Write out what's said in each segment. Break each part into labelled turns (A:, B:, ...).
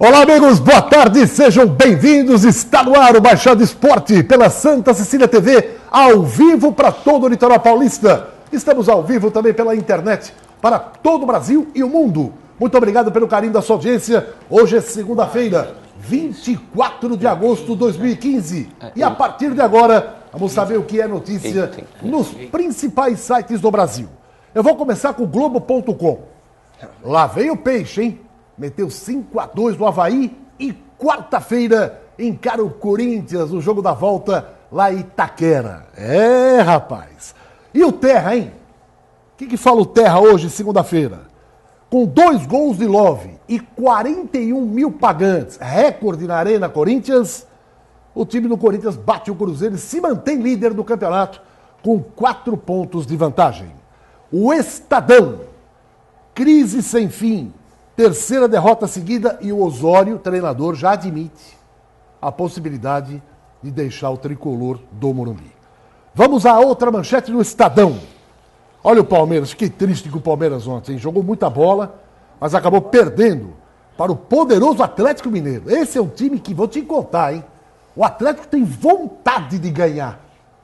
A: Olá, amigos, boa tarde, sejam bem-vindos. Está no ar o Baixada Esporte pela Santa Cecília TV, ao vivo para todo o litoral paulista. Estamos ao vivo também pela internet para todo o Brasil e o mundo. Muito obrigado pelo carinho da sua audiência. Hoje é segunda-feira, 24 de agosto de 2015. E a partir de agora, vamos saber o que é notícia nos principais sites do Brasil. Eu vou começar com o Globo.com. Lá veio o peixe, hein? Meteu 5-2 no Avaí e quarta-feira encara o Corinthians no jogo da volta lá em Itaquera. É, rapaz. E o Terra, hein? O que fala o Terra hoje, segunda-feira? Com 2 gols de Love e 41 mil pagantes, recorde na Arena Corinthians, o time do Corinthians bate o Cruzeiro e se mantém líder do campeonato com 4 pontos de vantagem. O Estadão, crise sem fim. Terceira derrota seguida e o Osório, treinador, já admite a possibilidade de deixar o tricolor do Morumbi. Vamos à outra manchete do Estadão. Olha o Palmeiras, que triste que o Palmeiras ontem, hein? Jogou muita bola, mas acabou perdendo para o poderoso Atlético Mineiro. Esse é um time que vou te contar, hein? O Atlético tem vontade de ganhar.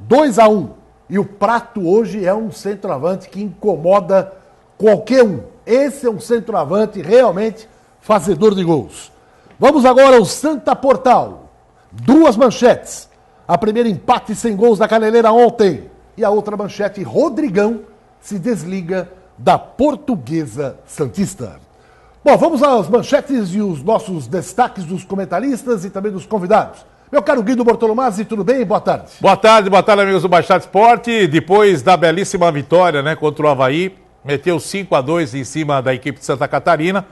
A: 2-1. E o Prato hoje é um centroavante que incomoda qualquer um. Esse é um centroavante realmente fazedor de gols. Vamos agora ao Santa Portal. 2 manchetes. A primeira, empate sem gols da Caneleira ontem. E a outra manchete, Rodrigão se desliga da Portuguesa Santista. Bom, vamos às manchetes e os nossos destaques dos comentaristas e também dos convidados. Meu caro Guido Bortolomazzi, tudo bem? Boa tarde.
B: Boa tarde, amigos do Baixada Esporte. Depois da belíssima vitória, contra o Avaí, meteu 5-2 em cima da equipe de Santa Catarina.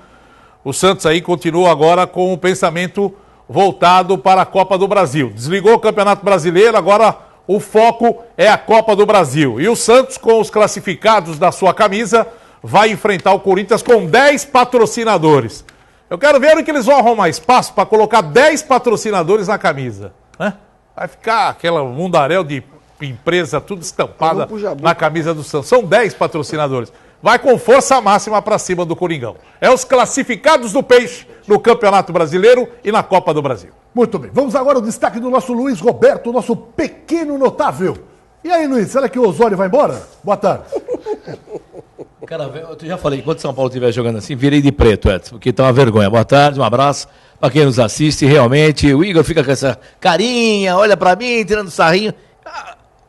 B: O Santos aí continua agora com o pensamento voltado para a Copa do Brasil. Desligou o Campeonato Brasileiro, agora o foco é a Copa do Brasil. E o Santos, com os classificados da sua camisa, vai enfrentar o Corinthians com 10 patrocinadores. Eu quero ver o que eles vão arrumar espaço para colocar 10 patrocinadores na camisa, né? Vai ficar aquela mundaréu de empresa tudo estampada na camisa do Santos. São 10 patrocinadores. Vai com força máxima para cima do Coringão. É os classificados do Peixe no Campeonato Brasileiro e na Copa do Brasil.
A: Muito bem. Vamos agora ao destaque do nosso Luiz Roberto, nosso pequeno notável. E aí, Luiz, será que o Osório vai embora? Boa tarde.
C: Cara, eu já falei, enquanto São Paulo estiver jogando assim, virei de preto, Edson, porque tá uma vergonha. Boa tarde, um abraço para quem nos assiste. Realmente, o Igor fica com essa carinha, olha para mim, tirando sarrinho.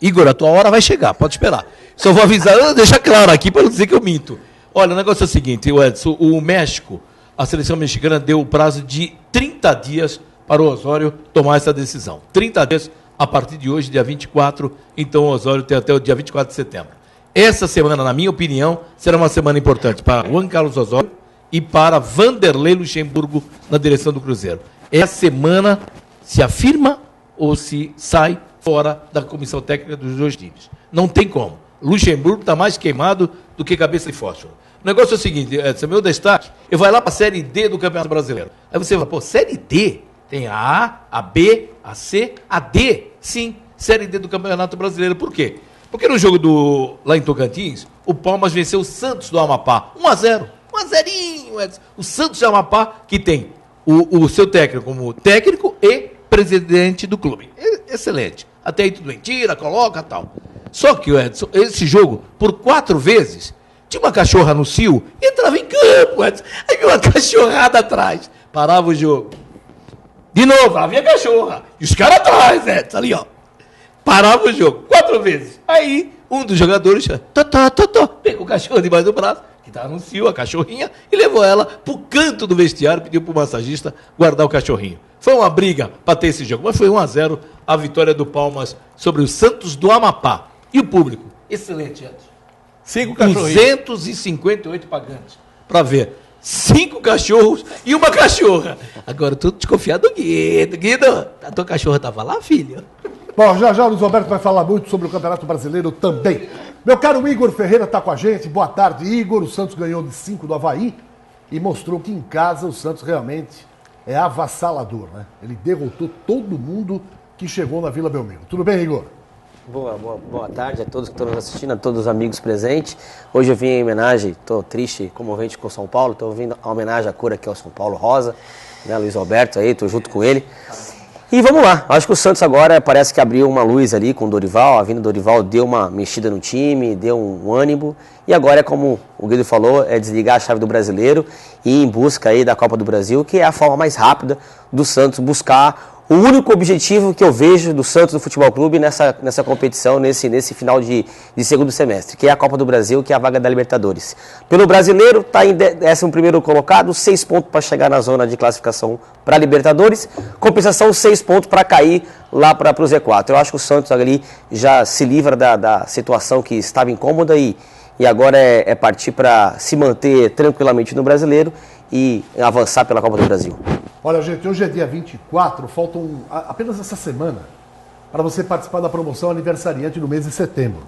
C: Igor, a tua hora vai chegar, pode esperar. Só vou avisar, deixar claro aqui para não dizer que eu minto. Olha, o negócio é o seguinte, Edson, o México, a seleção mexicana deu o prazo de 30 dias para o Osório tomar essa decisão. 30 dias a partir de hoje, dia 24, então o Osório tem até o dia 24 de setembro. Essa semana, na minha opinião, será uma semana importante para Juan Carlos Osório e para Vanderlei Luxemburgo na direção do Cruzeiro. Essa semana se afirma ou se sai fora da comissão técnica dos 2 times. Não tem como. Luxemburgo está mais queimado do que cabeça de fósforo. O negócio é o seguinte, esse é meu destaque, eu vou lá para a Série D do Campeonato Brasileiro. Aí você fala, Série D? Tem a A, a B, a C, a D. Sim, Série D do Campeonato Brasileiro. Por quê? Porque no jogo lá em Tocantins, o Palmas venceu o Santos do Amapá. 1-0. 1-0, Edson. O Santos do Amapá, que tem o seu técnico como técnico e presidente do clube. Excelente. Até aí tudo bem. Tira, coloca, tal. Só que, Edson, esse jogo, por 4 vezes, tinha uma cachorra no cio e entrava em campo, Edson. Aí vinha uma cachorrada atrás. Parava o jogo. De novo, lá vinha a cachorra. E os caras atrás, Edson, ali, ó. Parava o jogo 4 vezes. Aí, um dos jogadores pegou o cachorro debaixo do braço, que estava no cio, a cachorrinha, e levou ela pro canto do vestiário, pediu pro massagista guardar o cachorrinho. Foi uma briga para ter esse jogo, mas foi 1-0 a vitória do Palmas sobre o Santos do Amapá. E o público? Excelente, Edson.
B: 5 cachorrinhos.
C: 258 pagantes. Para ver. 5 cachorros e uma cachorra. Agora, tu desconfiado do Guido. Guido, a tua cachorra estava lá, filho?
A: Bom, já o Luiz Roberto vai falar muito sobre o Campeonato Brasileiro também. Meu caro Igor Ferreira está com a gente. Boa tarde, Igor. O Santos ganhou de 5 do Avaí e mostrou que em casa o Santos realmente é avassalador, né? Ele derrotou todo mundo que chegou na Vila Belmiro. Tudo bem, Igor?
D: Boa tarde a todos que estão nos assistindo, a todos os amigos presentes. Hoje eu vim em homenagem, estou triste, comovente com o São Paulo, estou vindo a homenagem à cor aqui ao São Paulo Rosa. né? Luiz Alberto aí, tô junto com ele. E vamos lá, acho que o Santos agora parece que abriu uma luz ali com o Dorival, a vinda do Dorival deu uma mexida no time, deu um ânimo, e agora é como o Guido falou, é desligar a chave do Brasileiro e ir em busca aí da Copa do Brasil, que é a forma mais rápida do Santos buscar o único objetivo que eu vejo do Santos do Futebol Clube nessa competição, nesse final de segundo semestre, que é a Copa do Brasil, que é a vaga da Libertadores. Pelo Brasileiro, está em 11º colocado, 6 pontos para chegar na zona de classificação para a Libertadores, compensação 6 pontos para cair lá para o Z4. Eu acho que o Santos ali já se livra da situação que estava incômoda e agora é partir para se manter tranquilamente no Brasileiro e avançar pela Copa do Brasil.
A: Olha, gente, hoje é dia 24, faltam apenas essa semana para você participar da promoção aniversariante no mês de setembro.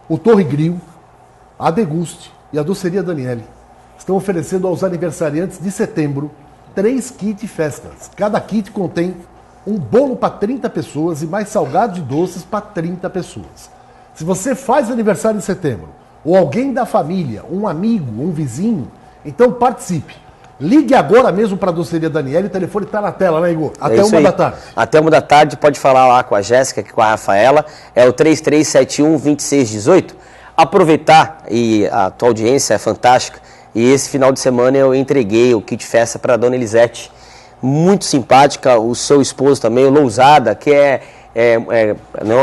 A: O Torre Grill, a Deguste e a Doceria Daniele estão oferecendo aos aniversariantes de setembro 3 kits festas. Cada kit contém um bolo para 30 pessoas e mais salgados e doces para 30 pessoas. Se você faz aniversário em setembro, ou alguém da família, um amigo, um vizinho, então participe. Ligue agora mesmo para a Doceria Daniele, o telefone está na tela, né, Igor? Até 1 da tarde.
D: Até 1 da tarde, pode falar lá com a Jéssica, com a Rafaela, é o 3371-2618. Aproveitar, e a tua audiência é fantástica, e esse final de semana eu entreguei o kit festa para a dona Elisete, muito simpática, o seu esposo também, o Lousada, que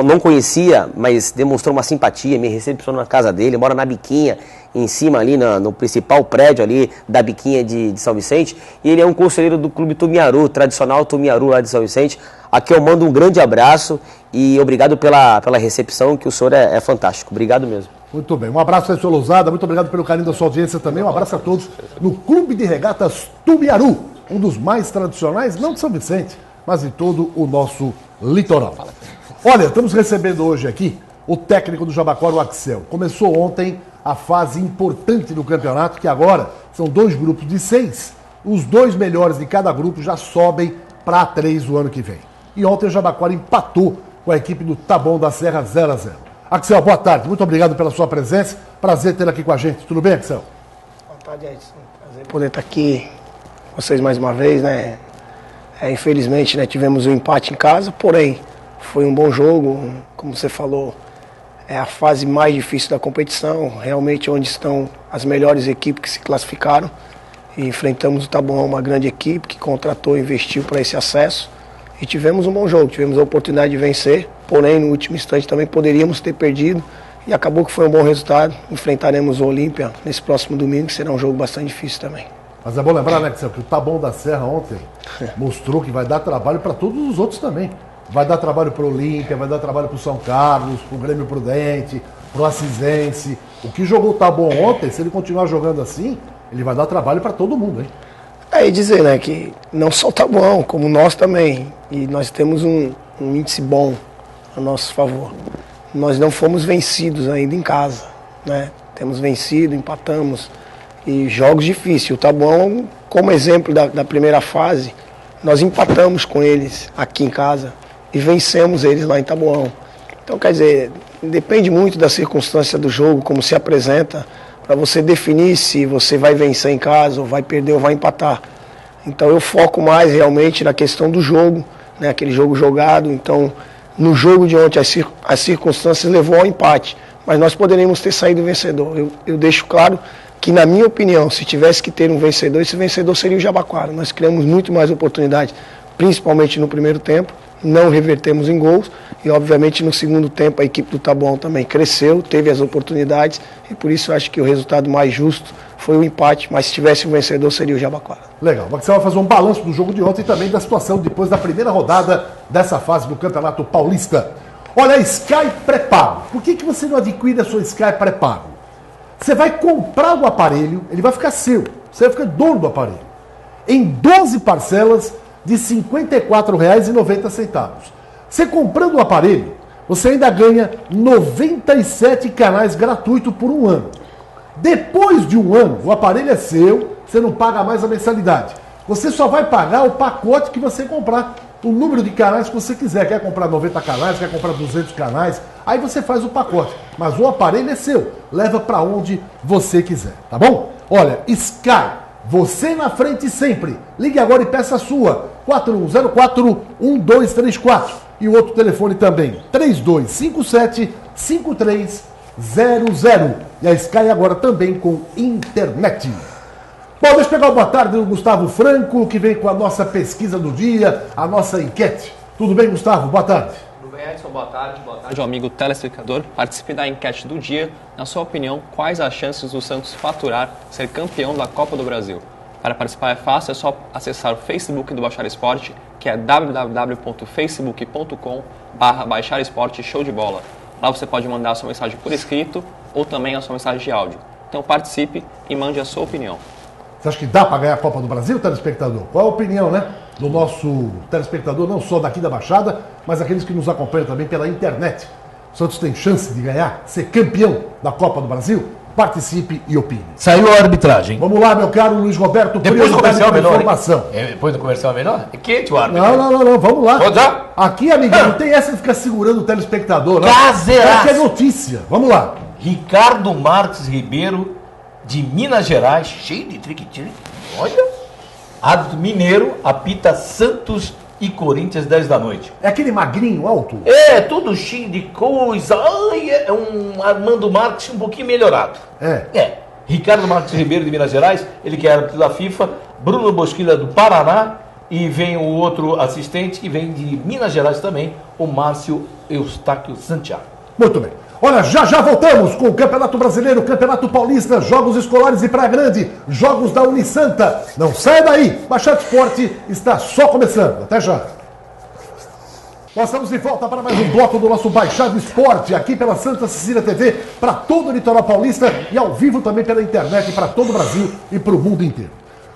D: não conhecia, mas demonstrou uma simpatia, me recepcionou na casa dele, mora na Biquinha, em cima ali no principal prédio ali da Biquinha de São Vicente, e ele é um conselheiro do Clube Tumiaru, tradicional Tumiaru lá de São Vicente. Aqui eu mando um grande abraço e obrigado pela recepção, que o senhor é fantástico. Obrigado mesmo.
A: Muito bem, um abraço aí, senhor Lousada, muito obrigado pelo carinho da sua audiência também, um abraço a todos no Clube de Regatas Tumiaru, um dos mais tradicionais, não de São Vicente, mas de todo o nosso litoral. Olha, estamos recebendo hoje aqui o técnico do Jabaquara, o Axel. Começou ontem a fase importante do campeonato, que agora são 2 grupos de 6. Os 2 melhores de cada grupo já sobem para A3 o ano que vem. E ontem o Jabaquara empatou com a equipe do Taboão da Serra 0-0. Axel, boa tarde. Muito obrigado pela sua presença. Prazer tê-lo aqui com a gente. Tudo bem, Axel?
E: Boa tarde, Edson. Prazer poder estar aqui com vocês mais uma vez, né? Infelizmente, né, tivemos um empate em casa, porém foi um bom jogo, como você falou. É a fase mais difícil da competição, realmente onde estão as melhores equipes que se classificaram. E enfrentamos o Taboão, uma grande equipe que contratou e investiu para esse acesso. E tivemos um bom jogo, tivemos a oportunidade de vencer, porém no último instante também poderíamos ter perdido. E acabou que foi um bom resultado. Enfrentaremos o Olímpia nesse próximo domingo, que será um jogo bastante difícil também.
A: Mas é bom lembrar, né, que o Taboão da Serra ontem mostrou que vai dar trabalho para todos os outros também. Vai dar trabalho para o Olímpia, vai dar trabalho para o São Carlos, para o Grêmio Prudente, para o Assisense. O que jogou o Taboão ontem, se ele continuar jogando assim, ele vai dar trabalho para todo mundo, hein?
E: E dizer, né, que não só o Taboão, como nós também. E nós temos um índice bom a nosso favor. Nós não fomos vencidos ainda em casa, né? Temos vencido, empatamos. E jogos difíceis. O Taboão, como exemplo da primeira fase, nós empatamos com eles aqui em casa e vencemos eles lá em Taboão. Então, quer dizer, depende muito da circunstância do jogo, como se apresenta, para você definir se você vai vencer em casa, ou vai perder ou vai empatar. Então eu foco mais realmente na questão do jogo, né, aquele jogo jogado. Então, no jogo de ontem, as circunstâncias levou ao empate, mas nós poderíamos ter saído vencedor. Eu deixo claro que, na minha opinião, se tivesse que ter um vencedor, esse vencedor seria o Jabaquara. Nós criamos muito mais oportunidades, principalmente no primeiro tempo, não revertemos em gols e, obviamente, no segundo tempo a equipe do Taboão também cresceu, teve as oportunidades e por isso eu acho que o resultado mais justo foi o empate, mas se tivesse um vencedor seria o Jabaquara.
A: Legal, você vai fazer um balanço do jogo de ontem e também da situação depois da primeira rodada dessa fase do Campeonato Paulista. Olha, Sky pré-pago. Por que você não adquire a sua Sky pré-pago? Você vai comprar o aparelho, ele vai ficar seu, você vai ficar dono do aparelho, em 12 parcelas de R$ 54,90. Você comprando o aparelho, você ainda ganha 97 canais gratuitos por 1 ano. Depois de 1 ano, o aparelho é seu, você não paga mais a mensalidade. Você só vai pagar o pacote que você comprar, o número de canais que você quiser. Quer comprar 90 canais, quer comprar 200 canais, aí você faz o pacote. Mas o aparelho é seu, leva para onde você quiser, tá bom? Olha, Sky, Você na frente sempre. Ligue agora e peça a sua. 4104-1234. E o outro telefone também, 3257-5300. E a Sky agora também com internet. Bom, deixa eu pegar o boa tarde do Gustavo Franco, que vem com a nossa pesquisa do dia, a nossa enquete. Tudo bem, Gustavo? Boa tarde.
F: Tudo bem, Edson? Boa tarde. Boa tarde, amigo telespectador. Participe da enquete do dia. Na sua opinião, quais as chances do Santos faturar ser campeão da Copa do Brasil? Para participar é fácil, é só acessar o Facebook do Baixar Esporte, que é www.facebook.com/Baixar Esporte Show de Bola. Lá você pode mandar a sua mensagem por escrito ou também a sua mensagem de áudio. Então participe e mande a sua opinião.
A: Você acha que dá para ganhar a Copa do Brasil, telespectador? Qual a opinião, né, do nosso telespectador, não só daqui da Baixada, mas aqueles que nos acompanham também pela internet? O Santos tem chance de ganhar, ser campeão da Copa do Brasil? Participe e opine.
C: Saiu a arbitragem.
A: Vamos lá, meu caro Luiz Roberto.
C: Depois do comercial melhor.
A: Informação.
C: Depois do comercial melhor? É quente o árbitro.
A: Não, vamos lá.
C: Pode já?
A: Aqui, amiguinho, não tem essa de ficar segurando o telespectador, não.
C: Caseiraço.
A: Aqui é notícia. Vamos lá.
C: Ricardo Marques Ribeiro, de Minas Gerais, cheio de trique-trique. Olha. Árbitro mineiro apita Santos e Corinthians 10 da noite.
A: É aquele magrinho alto?
C: É, tudo cheio de coisa. Ai, é um Armando Marques um pouquinho melhorado.
A: É.
C: Ricardo Marques Ribeiro, de Minas Gerais, ele que é árbitro da FIFA. Bruno Bosquilha, do Paraná. E vem o outro assistente que vem de Minas Gerais também, o Márcio Eustáquio Santiago.
A: Muito bem. Olha, já voltamos com o Campeonato Brasileiro, Campeonato Paulista, Jogos Escolares e Praia Grande, Jogos da Unisanta. Não sai daí, Baixada Esporte está só começando. Até já. Nós estamos de volta para mais um bloco do nosso Baixada Esporte, aqui pela Santa Cecília TV, para todo o litoral paulista e ao vivo também pela internet para todo o Brasil e para o mundo inteiro.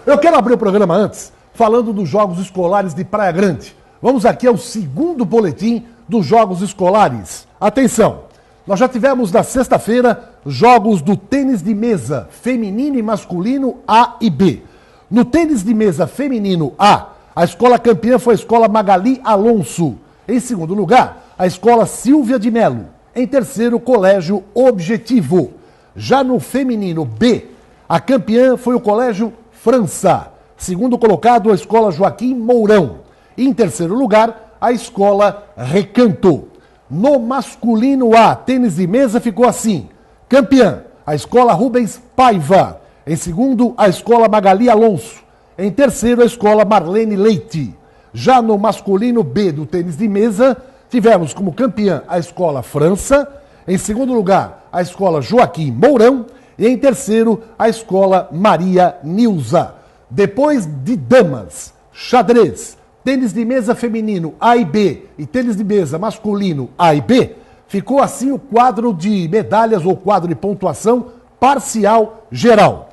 A: Eu quero abrir o programa antes, falando dos Jogos Escolares de Praia Grande. Vamos aqui ao segundo boletim dos Jogos Escolares. Atenção! Nós já tivemos na sexta-feira jogos do tênis de mesa feminino e masculino A e B. No tênis de mesa feminino A, a escola campeã foi a escola Magali Alonso. Em segundo lugar, a escola Silvia de Melo. Em terceiro, o Colégio Objetivo. Já no feminino B, a campeã foi o Colégio França. Segundo colocado, a escola Joaquim Mourão. E em terceiro lugar, a escola Recanto. No masculino A, tênis de mesa, ficou assim. Campeã, a escola Rubens Paiva. Em segundo, a escola Magali Alonso. Em terceiro, a escola Marlene Leite. Já no masculino B do tênis de mesa, tivemos como campeã a escola França. Em segundo lugar, a escola Joaquim Mourão. E em terceiro, a escola Maria Nilza. Depois de damas, xadrez, tênis de mesa feminino A e B e tênis de mesa masculino A e B, ficou assim o quadro de medalhas ou quadro de pontuação parcial geral.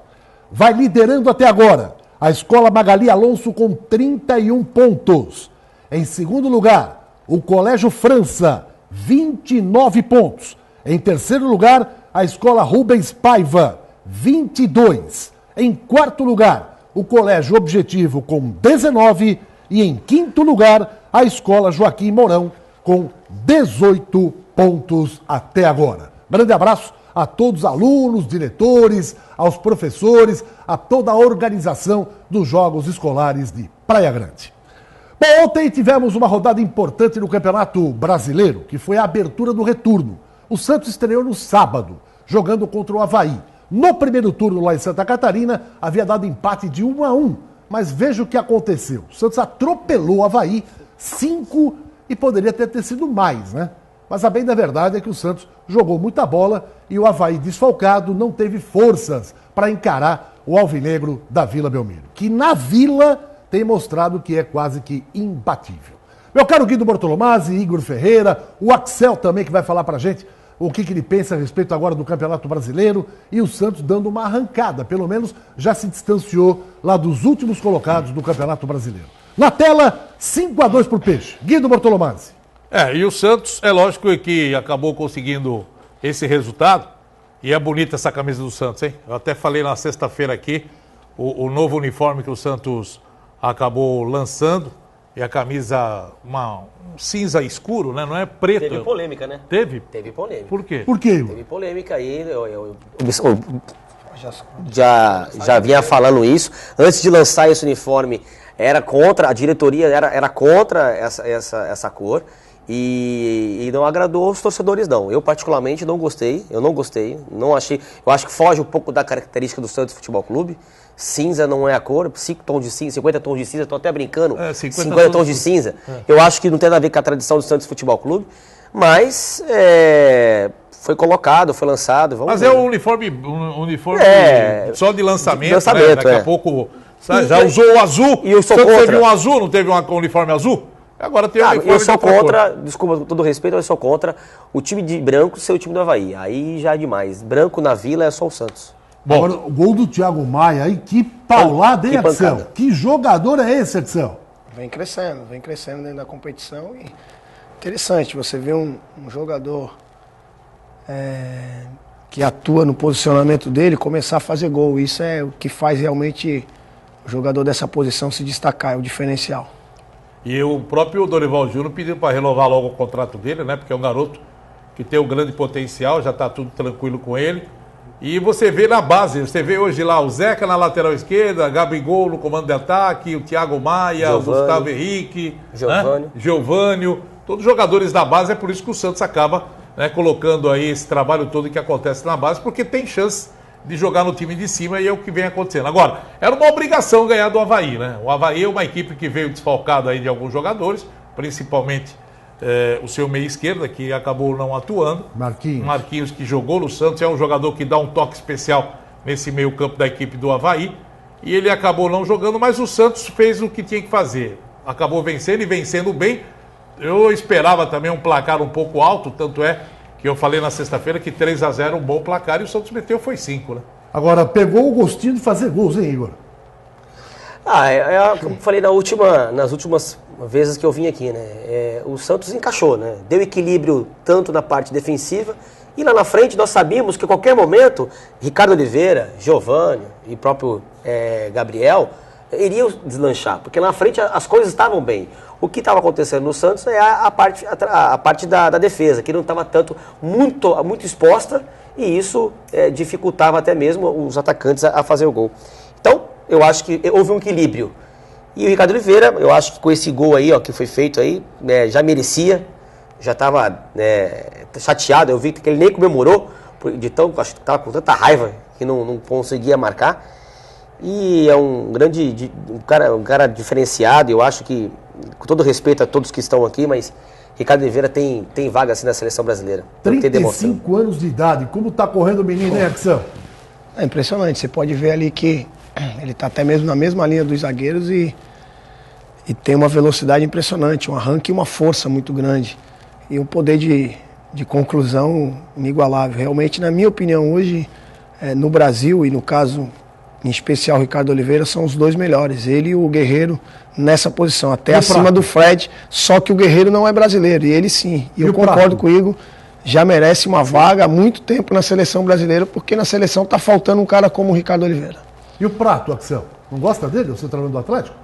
A: Vai liderando até agora a escola Magali Alonso com 31 pontos. Em segundo lugar, o Colégio França, 29 pontos. Em terceiro lugar, a escola Rubens Paiva, 22. Em quarto lugar, o Colégio Objetivo com 19. E em quinto lugar, a escola Joaquim Mourão com 18 pontos até agora. Grande abraço a todos os alunos, diretores, aos professores, a toda a organização dos Jogos Escolares de Praia Grande. Bom, ontem tivemos uma rodada importante no Campeonato Brasileiro, que foi a abertura do retorno. O Santos estreou no sábado, jogando contra o Avaí. No primeiro turno lá em Santa Catarina, havia dado empate de 1-1. Mas veja o que aconteceu. O Santos atropelou o Avaí, 5 e poderia ter sido mais, né? Mas a bem da verdade é que o Santos jogou muita bola e o Avaí desfalcado não teve forças para encarar o alvinegro da Vila Belmiro, que na Vila tem mostrado que é quase que imbatível. Meu caro Guido Bortolomazzi, Igor Ferreira, o Axel também que vai falar pra gente o que ele pensa a respeito agora do Campeonato Brasileiro e o Santos dando uma arrancada, pelo menos já se distanciou lá dos últimos colocados do Campeonato Brasileiro. Na tela, 5-2 pro Peixe. Guido Bortolomazzi.
B: E o Santos, é lógico que acabou conseguindo esse resultado, e é bonita essa camisa do Santos, hein? Eu até falei na sexta-feira aqui, o novo uniforme que o Santos acabou lançando, e a camisa, um cinza escuro, né? Não é preto.
D: Teve polêmica, né?
B: Teve?
D: Teve polêmica.
B: Por quê?
A: Por quê?
D: Teve polêmica aí. já vinha falando isso. Antes de lançar esse uniforme, era contra, a diretoria era contra essa cor. E não agradou os torcedores, não. Eu, particularmente, não gostei. Não achei. Eu acho que foge um pouco da característica do Santos Futebol Clube. Cinza não é a cor, 5 tons de cinza, 50 tons de cinza, estou até brincando. 50 tons de cinza. Eu acho que não tem nada a ver com a tradição do Santos Futebol Clube. Mas foi colocado, foi lançado.
B: Mas ver. É um uniforme só de lançamento,
D: né?
B: Daqui a pouco já usou o azul.
D: E eu sou contra.
B: Teve um azul, não teve um uniforme azul? Agora tem
D: eu sou contra, desculpa, com todo respeito, eu sou contra o time de branco ser o time do Avaí. Aí já é demais. Branco na Vila é só o Santos.
A: Bom, agora, o gol do Thiago Maia aí, que paulada, hein, Edson? Que jogador é esse, Edson?
E: Vem crescendo dentro da competição e interessante, você vê um jogador que atua no posicionamento dele começar a fazer gol. Isso é o que faz realmente o jogador dessa posição se destacar, é o diferencial.
B: E o próprio Dorival Júnior pediu para renovar logo o contrato dele, né? Porque é um garoto que tem um grande potencial, já está tudo tranquilo com ele. E você vê na base, você vê hoje lá o Zeca na lateral esquerda, Gabigol no comando de ataque, o Thiago Maia, o Gustavo Henrique, Giovânio, todos jogadores da base. É por isso que o Santos acaba, né, colocando aí esse trabalho todo que acontece na base, porque tem chance de jogar no time de cima e é o que vem acontecendo. Agora, era uma obrigação ganhar do Avaí, né? O Avaí é uma equipe que veio desfalcada aí de alguns jogadores, principalmente o seu meia esquerda, que acabou não atuando. Marquinhos, que jogou no Santos, é um jogador que dá um toque especial nesse meio campo da equipe do Avaí. E ele acabou não jogando, mas o Santos fez o que tinha que fazer. Acabou vencendo e vencendo bem. Eu esperava também um placar um pouco alto, tanto é que eu falei na sexta-feira que 3-0 um bom placar e o Santos meteu foi 5, né?
A: Agora, pegou o gostinho de fazer gols, hein, Igor?
D: Como eu falei nas últimas vezes que eu vim aqui, né? O Santos encaixou, né? Deu equilíbrio tanto na parte defensiva e lá na frente nós sabíamos que a qualquer momento Ricardo Oliveira, Giovânio e próprio Gabriel iriam deslanchar, porque lá na frente as coisas estavam bem. O que estava acontecendo no Santos é a parte da defesa, que não estava muito exposta, e isso dificultava até mesmo os atacantes a fazer o gol. Então, eu acho que houve um equilíbrio. E o Ricardo Oliveira, eu acho que com esse gol aí, que foi feito aí, já merecia, já estava chateado, eu vi que ele nem comemorou, acho que estava com tanta raiva que não conseguia marcar. E é um cara diferenciado. Eu acho que, com todo respeito a todos que estão aqui, mas Ricardo Oliveira tem vaga assim na seleção brasileira.
A: 35 anos de idade, como está correndo o menino, né, Axel?
E: É impressionante, você pode ver ali que ele está até mesmo na mesma linha dos zagueiros e tem uma velocidade impressionante, um arranque e uma força muito grande. E um poder de conclusão inigualável. Realmente, na minha opinião, hoje, no Brasil, e no caso em especial o Ricardo Oliveira, são os dois melhores, ele e o Guerreiro nessa posição, até acima do Fred, só que o Guerreiro não é brasileiro, e ele sim. E eu concordo com o Igor, já merece uma vaga há muito tempo na seleção brasileira, porque na seleção está faltando um cara como o Ricardo Oliveira.
A: E o Prato, Axel? Não gosta dele, o centroavante do Atlético?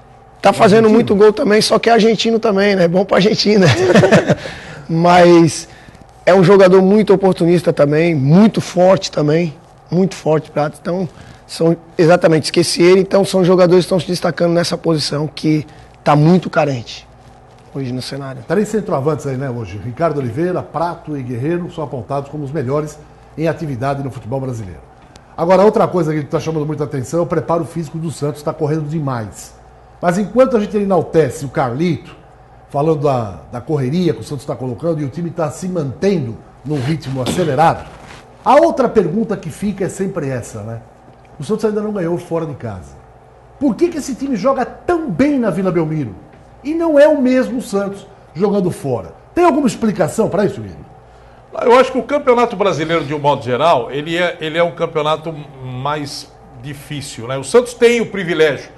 E: Tá fazendo muito gol também, só que é argentino também, né? Bom pra Argentina. Mas é um jogador muito oportunista também, muito forte também, muito forte, Prato. Então, esqueci ele, então são jogadores que estão se destacando nessa posição que está muito carente hoje no cenário.
A: 3 centroavantes aí, né, hoje. Ricardo Oliveira, Prato e Guerreiro são apontados como os melhores em atividade no futebol brasileiro. Agora, outra coisa que está chamando muita atenção é o preparo físico do Santos, está correndo demais. Mas enquanto a gente enaltece o Carlito, falando da correria que o Santos está colocando e o time está se mantendo num ritmo acelerado, a outra pergunta que fica é sempre essa, né? O Santos ainda não ganhou fora de casa. Por que esse time joga tão bem na Vila Belmiro? E não é o mesmo Santos jogando fora. Tem alguma explicação para isso, Guilherme?
B: Eu acho que o Campeonato Brasileiro, de um modo geral, ele é um campeonato mais difícil, né? O Santos tem o privilégio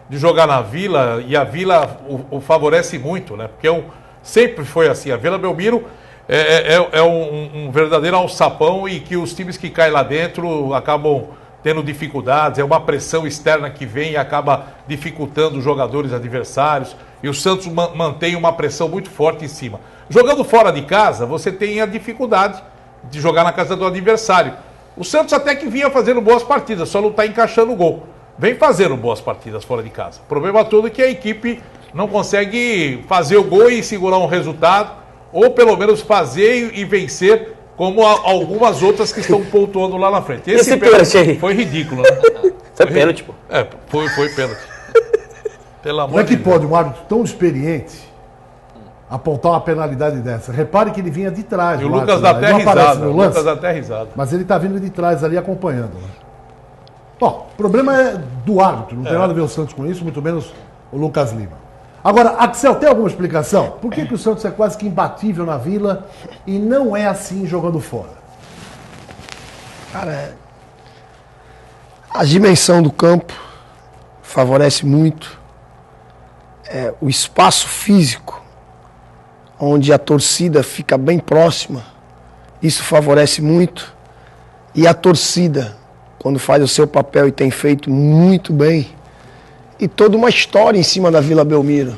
B: de jogar na Vila, e a Vila o favorece muito, né? Porque sempre foi assim. A Vila Belmiro é um verdadeiro alçapão, e que os times que caem lá dentro acabam tendo dificuldades, é uma pressão externa que vem e acaba dificultando os jogadores adversários, e o Santos mantém uma pressão muito forte em cima. Jogando fora de casa, você tem a dificuldade de jogar na casa do adversário. O Santos até que vinha fazendo boas partidas, só não está encaixando o gol. Vem fazendo boas partidas fora de casa. O problema todo é que a equipe não consegue fazer o gol e segurar um resultado, ou pelo menos fazer e vencer, como algumas outras que estão pontuando lá na frente.
D: Esse pênalti aí
B: foi ridículo, né?
D: foi pênalti, pô.
B: Foi pênalti. Pelo amor
A: Como é que
B: de Deus.
A: pode um árbitro tão experiente apontar uma penalidade dessa? Repare que ele vinha de trás.
B: E o
A: do
B: Lucas
A: árbitro,
B: dá
A: né?
B: até
A: Ele não aparece
B: risada.
A: no
B: O
A: lance,
B: Lucas dá até risada.
A: mas ele tá vindo de trás ali acompanhando. Né? Bom, o problema é do árbitro, não tem nada a ver o Santos com isso, muito menos o Lucas Lima. Agora, Axel, tem alguma explicação? Por que o Santos é quase que imbatível na Vila e não é assim jogando fora?
E: Cara, a dimensão do campo favorece muito. O espaço físico, onde a torcida fica bem próxima, isso favorece muito. E a torcida, quando faz o seu papel e tem feito muito bem, e toda uma história em cima da Vila Belmiro.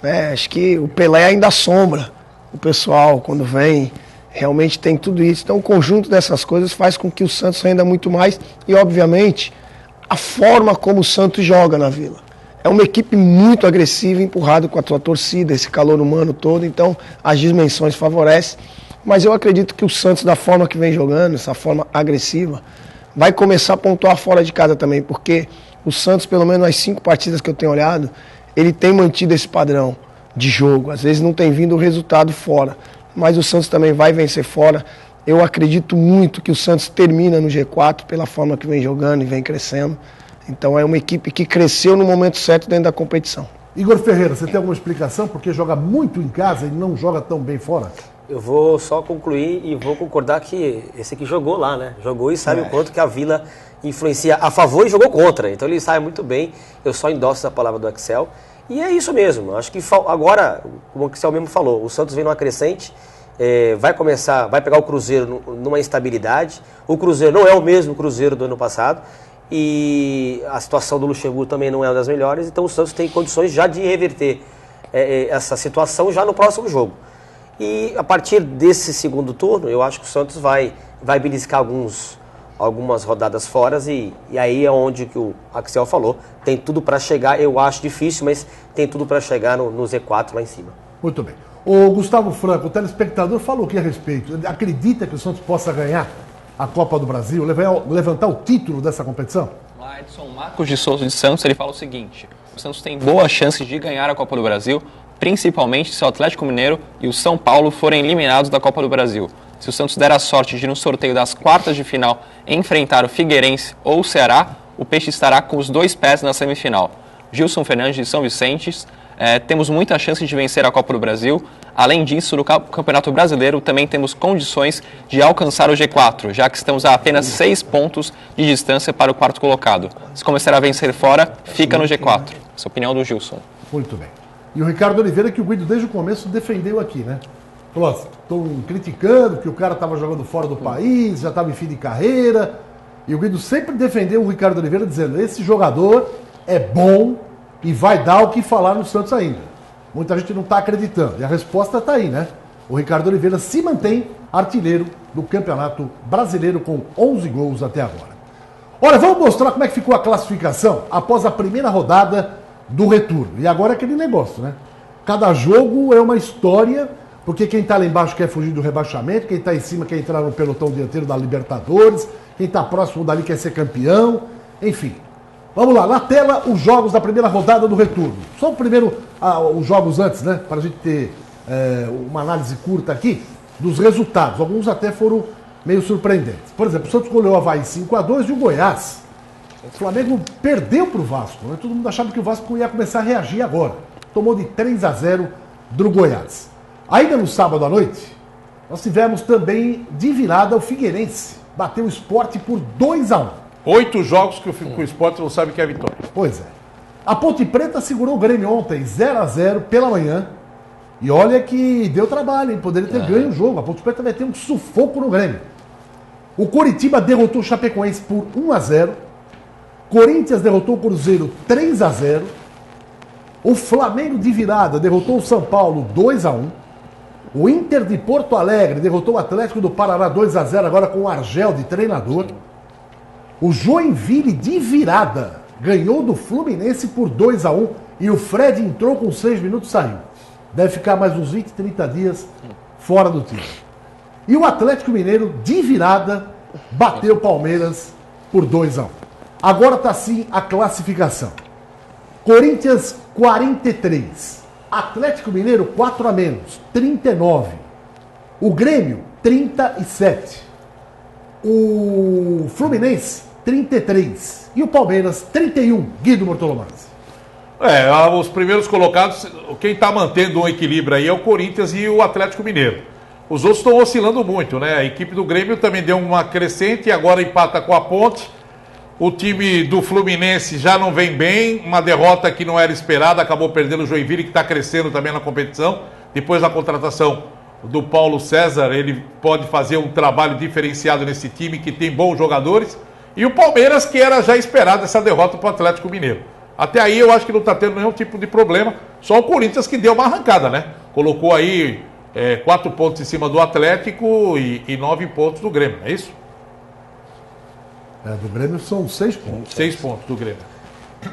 E: Né? Acho que o Pelé ainda assombra o pessoal quando vem. Realmente tem tudo isso. Então o conjunto dessas coisas faz com que o Santos renda muito mais. E obviamente a forma como o Santos joga na Vila. É uma equipe muito agressiva, empurrada com a sua torcida, esse calor humano todo. Então as dimensões favorecem. Mas eu acredito que o Santos, da forma que vem jogando, essa forma agressiva, vai começar a pontuar fora de casa também. Porque o Santos, pelo menos nas 5 partidas que eu tenho olhado, ele tem mantido esse padrão de jogo. Às vezes não tem vindo o resultado fora, mas o Santos também vai vencer fora. Eu acredito muito que o Santos termina no G4 pela forma que vem jogando e vem crescendo. Então é uma equipe que cresceu no momento certo dentro da competição.
A: Igor Ferreira, você tem alguma explicação porque joga muito em casa e não joga tão bem fora?
D: Eu vou só concluir e vou concordar que esse aqui jogou lá, né? Jogou e sabe o quanto que a Vila influencia a favor e jogou contra. Então ele sabe muito bem. Eu só endosso a palavra do Axel. E é isso mesmo. Acho que agora, como o Axel mesmo falou, o Santos vem numa crescente, vai pegar o Cruzeiro numa instabilidade. O Cruzeiro não é o mesmo Cruzeiro do ano passado. E a situação do Luxemburgo também não é uma das melhores. Então o Santos tem condições já de reverter essa situação já no próximo jogo. E a partir desse segundo turno, eu acho que o Santos vai beliscar algumas rodadas fora e aí é onde que o Axel falou, tem tudo para chegar, eu acho difícil, mas tem tudo para chegar no Z4 lá em cima.
A: Muito bem. O Gustavo Franco, o telespectador, falou o que a respeito? Ele acredita que o Santos possa ganhar a Copa do Brasil, levantar o título dessa competição?
F: Lá, Edson Marcos de Souza de Santos, ele fala o seguinte: o Santos tem boa chance de ganhar a Copa do Brasil, principalmente se o Atlético Mineiro e o São Paulo forem eliminados da Copa do Brasil. Se o Santos der a sorte de, no sorteio das quartas de final, enfrentar o Figueirense ou o Ceará, o Peixe estará com os 2 pés na semifinal. Gilson Fernandes de São Vicente, temos muita chance de vencer a Copa do Brasil. Além disso, no Campeonato Brasileiro também temos condições de alcançar o G4, já que estamos a apenas 6 pontos de distância para o 4º colocado. Se começar a vencer fora, fica no G4. Essa é a opinião do Gilson.
A: Muito bem. E o Ricardo Oliveira, que o Guido desde o começo defendeu aqui, né? Falou, estão criticando que o cara estava jogando fora do país, já estava em fim de carreira. E o Guido sempre defendeu o Ricardo Oliveira, dizendo, esse jogador é bom e vai dar o que falar no Santos ainda. Muita gente não está acreditando. E a resposta está aí, né? O Ricardo Oliveira se mantém artilheiro do Campeonato Brasileiro com 11 gols até agora. Olha, vamos mostrar como é que ficou a classificação após a primeira rodada do retorno. E agora é aquele negócio, né? Cada jogo é uma história, porque quem está lá embaixo quer fugir do rebaixamento, quem está em cima quer entrar no pelotão dianteiro da Libertadores, quem está próximo dali quer ser campeão, enfim. Vamos lá, na tela os jogos da primeira rodada do retorno. Só o primeiro, os jogos antes, né? Para a gente ter uma análise curta aqui dos resultados. Alguns até foram meio surpreendentes. Por exemplo, o Santos goleou o Avaí 5-2 e o Goiás. O Flamengo perdeu para o Vasco, né? Todo mundo achava que o Vasco ia começar a reagir agora. Tomou de 3-0 do Goiás. Ainda no sábado à noite, nós tivemos também de virada o Figueirense. Bateu o Sport por 2-1.
B: 8 jogos que o Sport não sabe que é vitória.
A: Pois é. A Ponte Preta segurou o Grêmio ontem, 0-0 pela manhã. E olha que deu trabalho, hein? Poderia ter ganho o jogo. A Ponte Preta vai ter um sufoco no Grêmio. O Coritiba derrotou o Chapecoense por 1-0. Corinthians derrotou o Cruzeiro 3-0. O Flamengo de virada derrotou o São Paulo 2-1. O Inter de Porto Alegre derrotou o Atlético do Paraná 2-0 agora com o Argel de treinador. O Joinville de virada ganhou do Fluminense por 2-1 e o Fred entrou com 6 minutos e saiu. Deve ficar mais uns 20, 30 dias fora do time. E o Atlético Mineiro de virada bateu o Palmeiras por 2-1. Agora está sim a classificação. Corinthians 43. Atlético Mineiro 4 a menos, 39. O Grêmio 37. O Fluminense 33. E o Palmeiras 31. Guido Bortolomaz.
B: Os primeiros colocados, quem está mantendo um equilíbrio aí é o Corinthians e o Atlético Mineiro. Os outros estão oscilando muito, né? A equipe do Grêmio também deu uma crescente e agora empata com a Ponte. O time do Fluminense já não vem bem, uma derrota que não era esperada, acabou perdendo o Joinville, que está crescendo também na competição. Depois da contratação do Paulo César, ele pode fazer um trabalho diferenciado nesse time, que tem bons jogadores. E o Palmeiras, que era já esperado essa derrota para o Atlético Mineiro. Até aí eu acho que não está tendo nenhum tipo de problema, só o Corinthians que deu uma arrancada, né? Colocou aí 4 pontos em cima do Atlético e 9 pontos do Grêmio, é isso?
A: Do Grêmio são 6 pontos.
B: 6 pontos do Grêmio.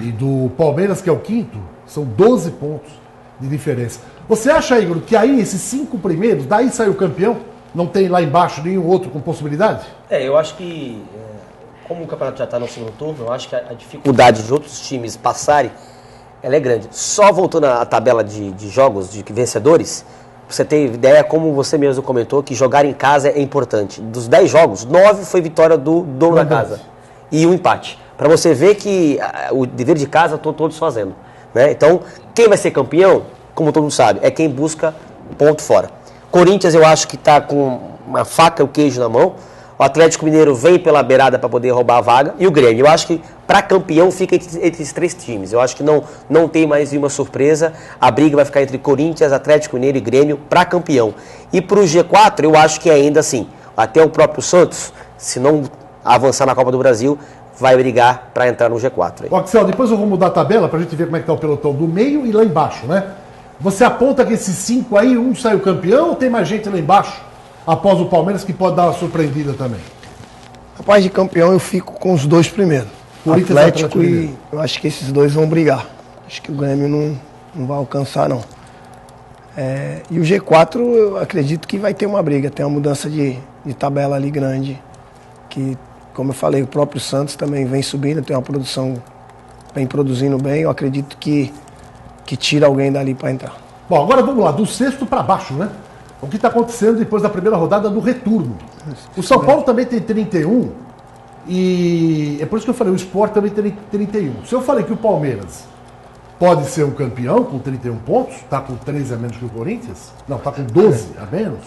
A: E do Palmeiras, que é o quinto, são 12 pontos de diferença. Você acha, Igor, que aí esses 5 primeiros, daí sai o campeão? Não tem lá embaixo nenhum outro com possibilidade?
D: Eu acho que, como o campeonato já está no segundo turno, eu acho que a dificuldade de outros times passarem, ela é grande. Só voltando à tabela de jogos, de vencedores, você tem ideia, como você mesmo comentou, que jogar em casa é importante. Dos 10 jogos, 9 foi vitória do dono da casa. E um empate. Para você ver que o dever de casa estão todos fazendo. Né? Então, quem vai ser campeão, como todo mundo sabe, é quem busca ponto fora. Corinthians, eu acho que está com uma faca e o queijo na mão. O Atlético Mineiro vem pela beirada para poder roubar a vaga. E o Grêmio, eu acho que para campeão fica entre esses 3 times. Eu acho que não tem mais nenhuma surpresa. A briga vai ficar entre Corinthians, Atlético Mineiro e Grêmio para campeão. E para o G4, eu acho que ainda assim, até o próprio Santos, se não avançar na Copa do Brasil, vai brigar para entrar no G4.
A: Ó, Axel, depois eu vou mudar a tabela para a gente ver como é que está o pelotão do meio e lá embaixo, né? Você aponta que esses 5 aí, um saiu campeão ou tem mais gente lá embaixo? Após o Palmeiras, que pode dar uma surpreendida também.
E: Rapaz, de campeão eu fico com os 2 primeiros.
A: Corinthians
E: Atlético e eu acho que esses 2 vão brigar. Acho que o Grêmio não vai alcançar, não. E o G4 eu acredito que vai ter uma briga. Tem uma mudança de tabela ali grande. Que, como eu falei, o próprio Santos também vem subindo, tem uma produção, vem produzindo bem. Eu acredito que tira alguém dali para entrar.
A: Bom, agora vamos lá, do sexto para baixo, né? O que está acontecendo depois da primeira rodada do retorno. O São Paulo também tem 31 e é por isso que eu falei, o Sport também tem 31. Se eu falei que o Palmeiras pode ser um campeão com 31 pontos, está com 13 a menos que o Corinthians, não, está com 12 a menos,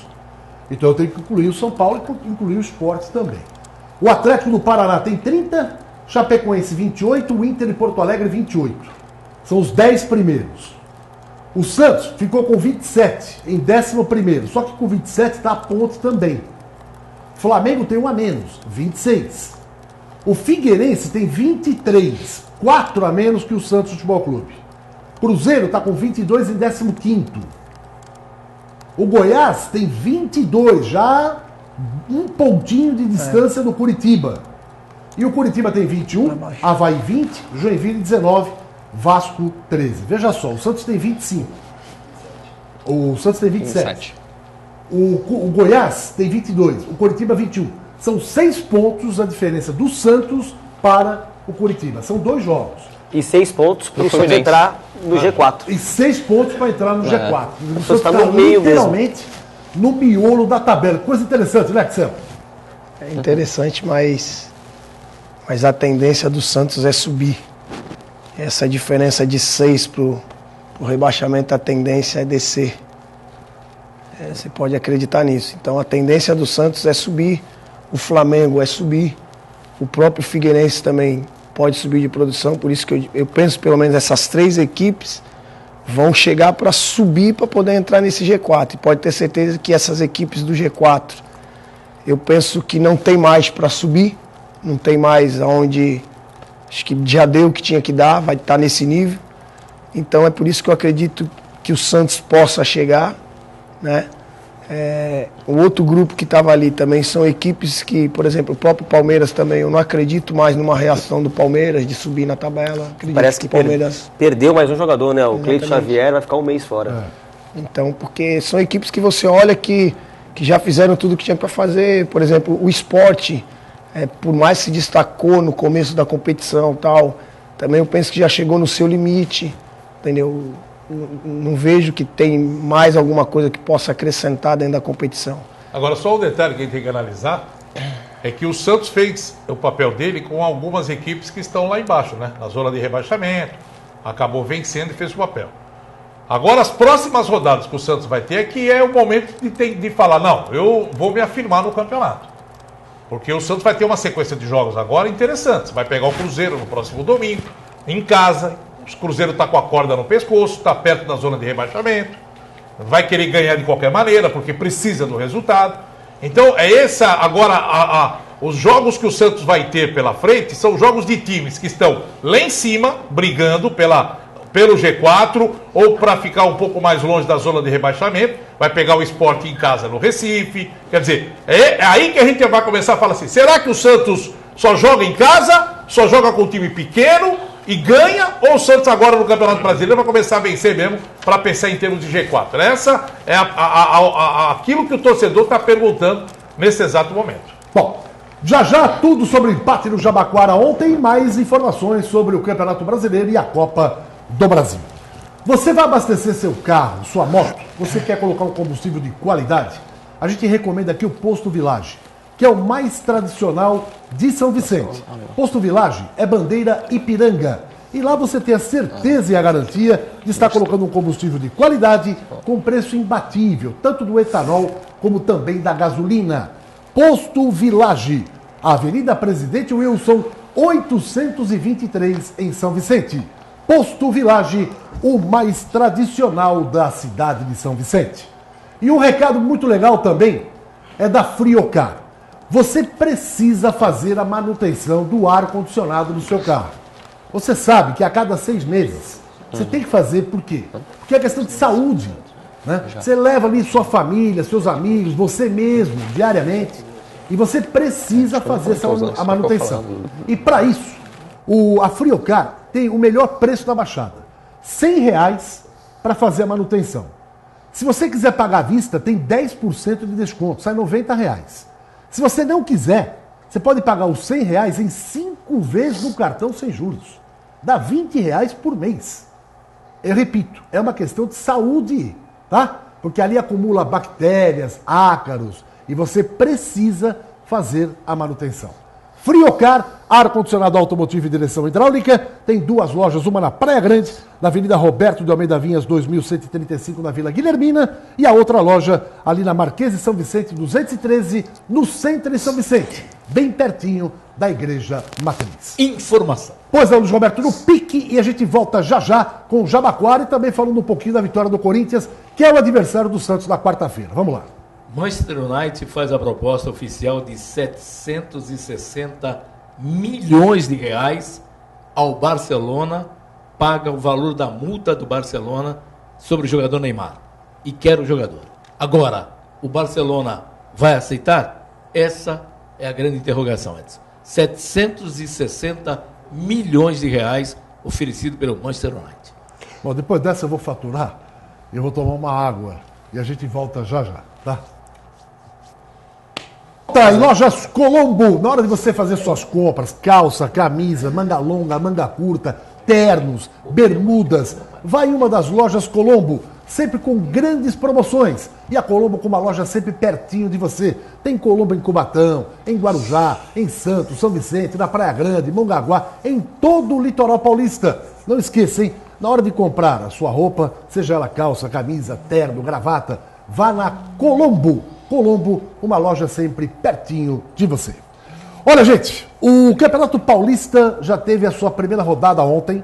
A: então eu tenho que incluir o São Paulo e incluir o Sport também. O Atlético do Paraná tem 30, Chapecoense 28, o Inter de Porto Alegre 28. São os 10 primeiros. O Santos ficou com 27 em 11º, só que com 27 está a ponto também. Flamengo tem um a menos, 26. O Figueirense tem 23, 4 a menos que o Santos Futebol Clube. Cruzeiro está com 22 em 15º. O Goiás tem 22, já um pontinho de distância do Curitiba. E o Curitiba tem 21, Avaí 20, Joinville 19. Vasco 13. Veja só, o Santos tem 25. O Santos tem 27. O Goiás tem 22. O Coritiba 21. São 6 pontos a diferença do Santos para o Coritiba. São 2 jogos.
D: E 6 pontos para o Santos entrar no G4.
A: E 6 pontos para entrar no G4. O Santos
D: está no meio
A: literalmente no miolo da tabela. Coisa interessante, né, Axel?
E: É interessante, mas a tendência do Santos é subir. Essa diferença de 6 para o rebaixamento, a tendência é descer. Você pode acreditar nisso. Então a tendência do Santos é subir, o Flamengo é subir, o próprio Figueirense também pode subir de produção, por isso que eu penso pelo menos essas 3 equipes vão chegar para subir para poder entrar nesse G4. E pode ter certeza que essas equipes do G4, eu penso que não tem mais para subir, não tem mais aonde... Acho que já deu o que tinha que dar, vai estar nesse nível. Então é por isso que eu acredito que o Santos possa chegar, né? O outro grupo que estava ali também são equipes que, por exemplo, o próprio Palmeiras também, eu não acredito mais numa reação do Palmeiras de subir na tabela. Acredito
D: Parece que
E: o Palmeiras
D: perdeu mais um jogador, né? O Cleiton
E: Exatamente.
D: Xavier vai ficar um mês fora.
E: Então, porque são equipes que você olha que já fizeram tudo o que tinha para fazer. Por exemplo, o Sport, por mais que se destacou no começo da competição e tal, também eu penso que já chegou no seu limite, entendeu? Não vejo que tem mais alguma coisa que possa acrescentar dentro da competição.
B: Agora, só um detalhe que a gente tem que analisar é que o Santos fez o papel dele com algumas equipes que estão lá embaixo, né? Na zona de rebaixamento, acabou vencendo e fez o papel. Agora, as próximas rodadas que o Santos vai ter é que é o momento de falar, não, eu vou me afirmar no campeonato. Porque o Santos vai ter uma sequência de jogos agora interessantes. Vai pegar o Cruzeiro no próximo domingo, em casa. O Cruzeiro está com a corda no pescoço, está perto da zona de rebaixamento. Vai querer ganhar de qualquer maneira, porque precisa do resultado. Então, agora, os jogos que o Santos vai ter pela frente são jogos de times que estão lá em cima, brigando pelo G4, ou para ficar um pouco mais longe da zona de rebaixamento. Vai pegar o Sport em casa no Recife. Quer dizer, é aí que a gente vai começar a falar assim, será que o Santos só joga em casa, só joga com um time pequeno e ganha, ou o Santos agora no Campeonato Brasileiro vai começar a vencer mesmo para pensar em termos de G4? Essa é aquilo que o torcedor está perguntando nesse exato momento.
A: Bom, já tudo sobre o empate no Jabaquara ontem, mais informações sobre o Campeonato Brasileiro e a Copa do Brasil. Você vai abastecer seu carro, sua moto, você quer colocar um combustível de qualidade? A gente recomenda aqui o Posto Village, que é o mais tradicional de São Vicente. Posto Village é bandeira Ipiranga. E lá você tem a certeza e a garantia de estar colocando um combustível de qualidade com preço imbatível, tanto do etanol como também da gasolina. Posto Village, Avenida Presidente Wilson, 823, em São Vicente. Posto Village, o mais tradicional da cidade de São Vicente. E um recado muito legal também é da Friocar. Você precisa fazer a manutenção do ar-condicionado do seu carro. Você sabe que a cada 6 meses você tem que fazer, por quê? Porque é questão de saúde. Né? Você leva ali sua família, seus amigos, você mesmo, diariamente, e você precisa fazer a manutenção. E para isso, a Friocar tem o melhor preço da Baixada. R$100 para fazer a manutenção. Se você quiser pagar à vista, tem 10% de desconto, sai R$90. Se você não quiser, você pode pagar os R$100 em 5 vezes no cartão sem juros. Dá R$20 por mês. Eu repito, é uma questão de saúde, tá? Porque ali acumula bactérias, ácaros, e você precisa fazer a manutenção. Friocar, ar-condicionado automotivo e direção hidráulica, tem 2 lojas, uma na Praia Grande, na Avenida Roberto de Almeida Vinhas, 2135, na Vila Guilhermina, e a outra loja ali na Marquês de São Vicente, 213, no centro de São Vicente, bem pertinho da Igreja Matriz.
C: Informação.
A: Pois é, Luiz Roberto, no pique, e a gente volta já com o Jabaquara e também falando um pouquinho da vitória do Corinthians, que é o adversário do Santos na quarta-feira. Vamos lá.
C: Manchester United faz a proposta oficial de 760 milhões de reais ao Barcelona, paga o valor da multa do Barcelona sobre o jogador Neymar e quer o jogador. Agora, o Barcelona vai aceitar? Essa é a grande interrogação, Edson. 760 milhões de reais oferecido pelo Manchester United.
A: Bom, depois dessa eu vou faturar, eu vou tomar uma água e a gente volta já, tá? Tá, em Lojas Colombo, na hora de você fazer suas compras, calça, camisa, manga longa, manga curta, ternos, bermudas, vai em uma das Lojas Colombo, sempre com grandes promoções. E a Colombo com uma loja sempre pertinho de você. Tem Colombo em Cubatão, em Guarujá, em Santos, São Vicente, na Praia Grande, Mongaguá, em todo o litoral paulista. Não esqueça, hein? Na hora de comprar a sua roupa, seja ela calça, camisa, terno, gravata, vá na Colombo. Colombo, uma loja sempre pertinho de você. Olha, gente, o Campeonato Paulista já teve a sua primeira rodada ontem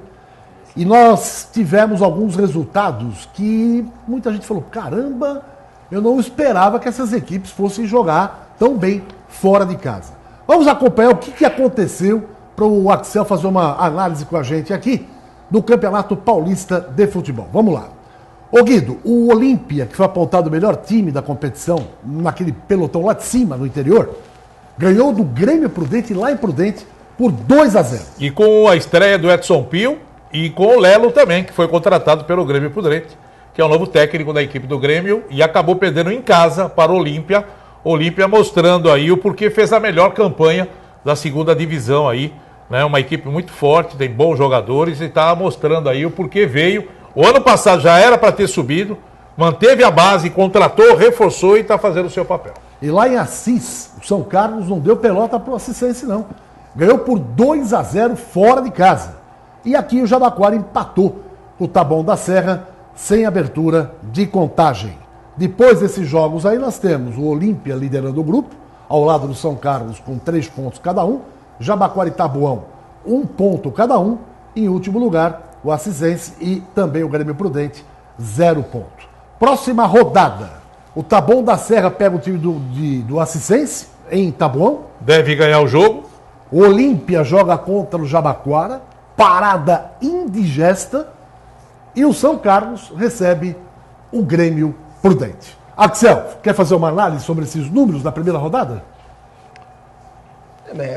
A: e nós tivemos alguns resultados que muita gente falou, caramba, eu não esperava que essas equipes fossem jogar tão bem fora de casa. Vamos acompanhar o que aconteceu para o Axel fazer uma análise com a gente aqui do Campeonato Paulista de Futebol. Vamos lá. Ô Guido, o Olímpia, que foi apontado o melhor time da competição, naquele pelotão lá de cima, no interior, ganhou do Grêmio Prudente, lá em Prudente, por 2-0.
B: E com a estreia do Edson Pio e com o Lelo também, que foi contratado pelo Grêmio Prudente, que é o novo técnico da equipe do Grêmio, e acabou perdendo em casa para o Olímpia. Olímpia mostrando aí o porquê fez a melhor campanha da segunda divisão aí, né? Uma equipe muito forte, tem bons jogadores e está mostrando aí o porquê veio. O ano passado já era para ter subido, manteve a base, contratou, reforçou e está fazendo o seu papel.
A: E lá em Assis, o São Carlos não deu pelota pro Assisense, não. Ganhou por 2-0 fora de casa. E aqui o Jabaquara empatou o Taboão da Serra sem abertura de contagem. Depois desses jogos aí nós temos o Olímpia liderando o grupo, ao lado do São Carlos com 3 pontos cada um, Jabaquara e Taboão 1 ponto cada um, e em último lugar o Assisense e também o Grêmio Prudente 0 ponto. Próxima rodada, o Taboão da Serra pega o time do Assisense em Taboão.
B: Deve ganhar o jogo.
A: O Olímpia joga contra o Jabaquara, parada indigesta, e o São Carlos recebe o Grêmio Prudente. Axel, quer fazer uma análise sobre esses números da primeira rodada?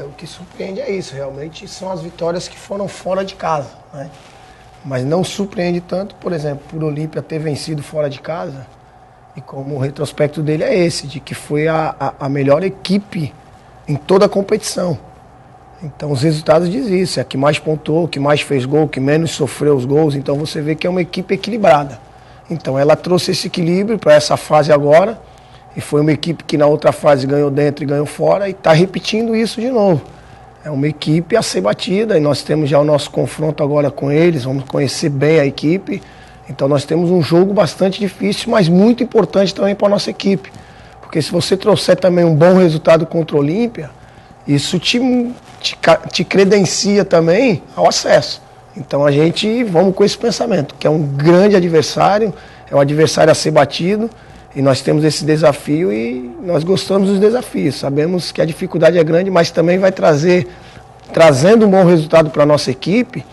E: O que surpreende é isso, realmente são as vitórias que foram fora de casa, né? Mas não surpreende tanto, por exemplo, por Olímpia ter vencido fora de casa, e como o retrospecto dele é esse, de que foi a melhor equipe em toda a competição. Então os resultados dizem isso, é a que mais pontuou, que mais fez gol, que menos sofreu os gols, então você vê que é uma equipe equilibrada. Então ela trouxe esse equilíbrio para essa fase agora, e foi uma equipe que na outra fase ganhou dentro e ganhou fora, e está repetindo isso de novo. É uma equipe a ser batida, e nós temos já o nosso confronto agora com eles, vamos conhecer bem a equipe. Então nós temos um jogo bastante difícil, mas muito importante também para a nossa equipe. Porque se você trouxer também um bom resultado contra o Olímpia, isso te credencia também ao acesso. Então vamos com esse pensamento, que é um grande adversário, é um adversário a ser batido, e nós temos esse desafio e nós gostamos dos desafios. Sabemos que a dificuldade é grande, mas também vai trazendo um bom resultado para a nossa equipe,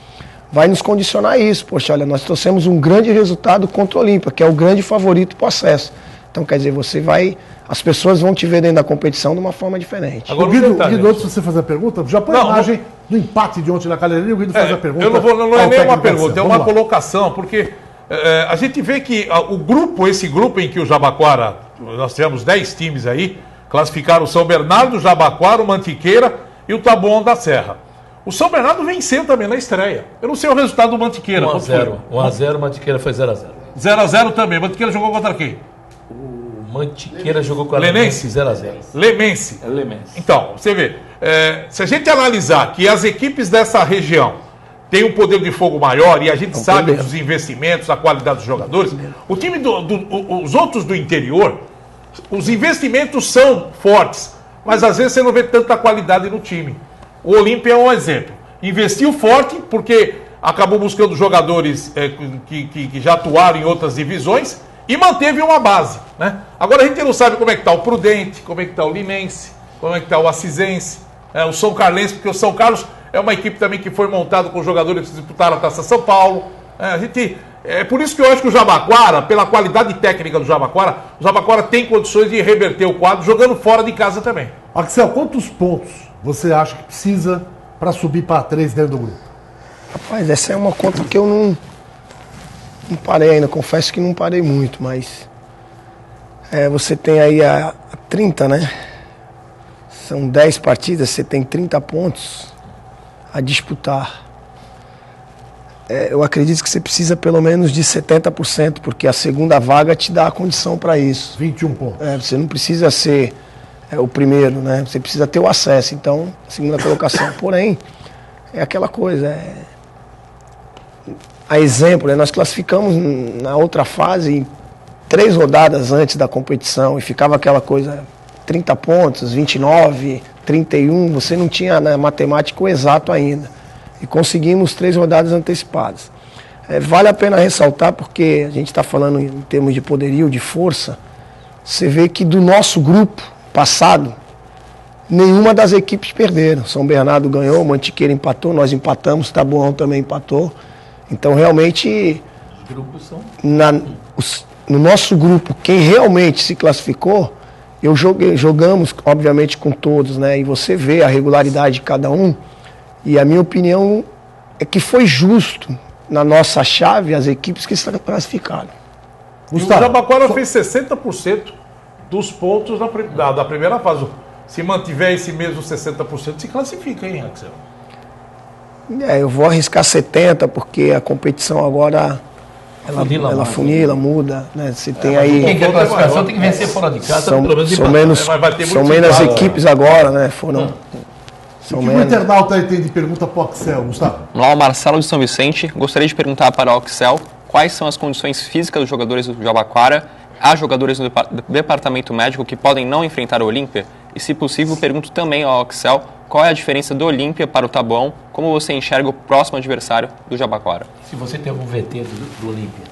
E: vai nos condicionar a isso. Poxa, olha, nós trouxemos um grande resultado contra o Olímpia, que é o grande favorito para o acesso. Então, quer dizer, as pessoas vão te ver dentro da competição de uma forma diferente.
A: Agora, Guido, antes de você fazer a pergunta, já põe a imagem do empate de ontem na Calheirinha, o Guido faz a pergunta.
B: Não é nem uma pergunta, é uma colocação, porque a gente vê que esse grupo em que o Jabaquara, nós tivemos 10 times aí, classificaram o São Bernardo, o Jabaquara, o Mantiqueira e o Taboão da Serra. O São Bernardo venceu também na estreia. Eu não sei o resultado do Mantiqueira.
C: 1-0, o Mantiqueira foi 0-0.
B: 0-0 também. O Mantiqueira jogou contra quem?
C: O Mantiqueira jogou com a
B: Lemense
C: 0-0.
B: Lemense.
C: É Lemense.
B: Então, você vê, se a gente analisar que as equipes dessa região têm um poder de fogo maior e a gente sabe dos investimentos, a qualidade dos jogadores, o time os outros do interior, os investimentos são fortes, mas às vezes você não vê tanta qualidade no time. O Olímpia é um exemplo. Investiu forte porque acabou buscando jogadores que já atuaram em outras divisões e manteve uma base, né? Agora a gente não sabe como é que está o Prudente, como é que está o Limense, como é que está o Assisense, o São Carlense, porque o São Carlos é uma equipe também que foi montada com jogadores que disputaram a Taça São Paulo. É por isso que eu acho que o Jabaquara, pela qualidade técnica do Jabaquara, o Jabaquara tem condições de reverter o quadro jogando fora de casa também.
A: Axel, quantos pontos você acha que precisa para subir para 3 dentro do grupo?
E: Rapaz, essa é uma conta que eu não parei ainda, confesso que não parei muito, mas você tem aí a 30, né? São 10 partidas, você tem 30 pontos a disputar. Eu acredito que você precisa pelo menos de 70%, porque a segunda vaga te dá a condição para isso.
A: 21 pontos.
E: Você não precisa ser o primeiro, né? Você precisa ter o acesso, então, segunda colocação. Porém, é aquela coisa, a exemplo, né? Nós classificamos na outra fase 3 rodadas antes da competição e ficava aquela coisa, 30 pontos, 29, 31, você não tinha na matemática o exato ainda. E conseguimos 3 rodadas antecipadas. Vale a pena ressaltar, porque a gente está falando em termos de poderio, de força, você vê que do nosso grupo passado, nenhuma das equipes perderam. São Bernardo ganhou, Mantiqueira empatou, nós empatamos, Taboão também empatou. Então realmente
C: Grupos são...
E: No nosso grupo, quem realmente se classificou, jogamos, obviamente, com todos, né? E você vê a regularidade de cada um. E a minha opinião é que foi justo, na nossa chave, as equipes que se classificaram.
B: E o Jabaquara fez 60% dos pontos da primeira fase. Se mantiver esse mesmo 60%, se classifica, hein, Axel?
E: Eu vou arriscar 70%, porque a competição agora ela funila, muda, né? Você tem aí...
C: Quem quer classificação tem que vencer fora de casa, pelo menos
E: são menos equipes agora, né?
A: O que o internauta aí tem de pergunta para o Axel, Gustavo?
F: Olá, o Marcelo de São Vicente. Gostaria de perguntar para o Axel quais são as condições físicas dos jogadores do Jabaquara. Há jogadores no departamento médico que podem não enfrentar o Olímpia? E, se possível, pergunto também ao Axel qual é a diferença do Olímpia para o Taboão, como você enxerga o próximo adversário do Jabaquara?
C: Se você tem algum VT do Olímpia.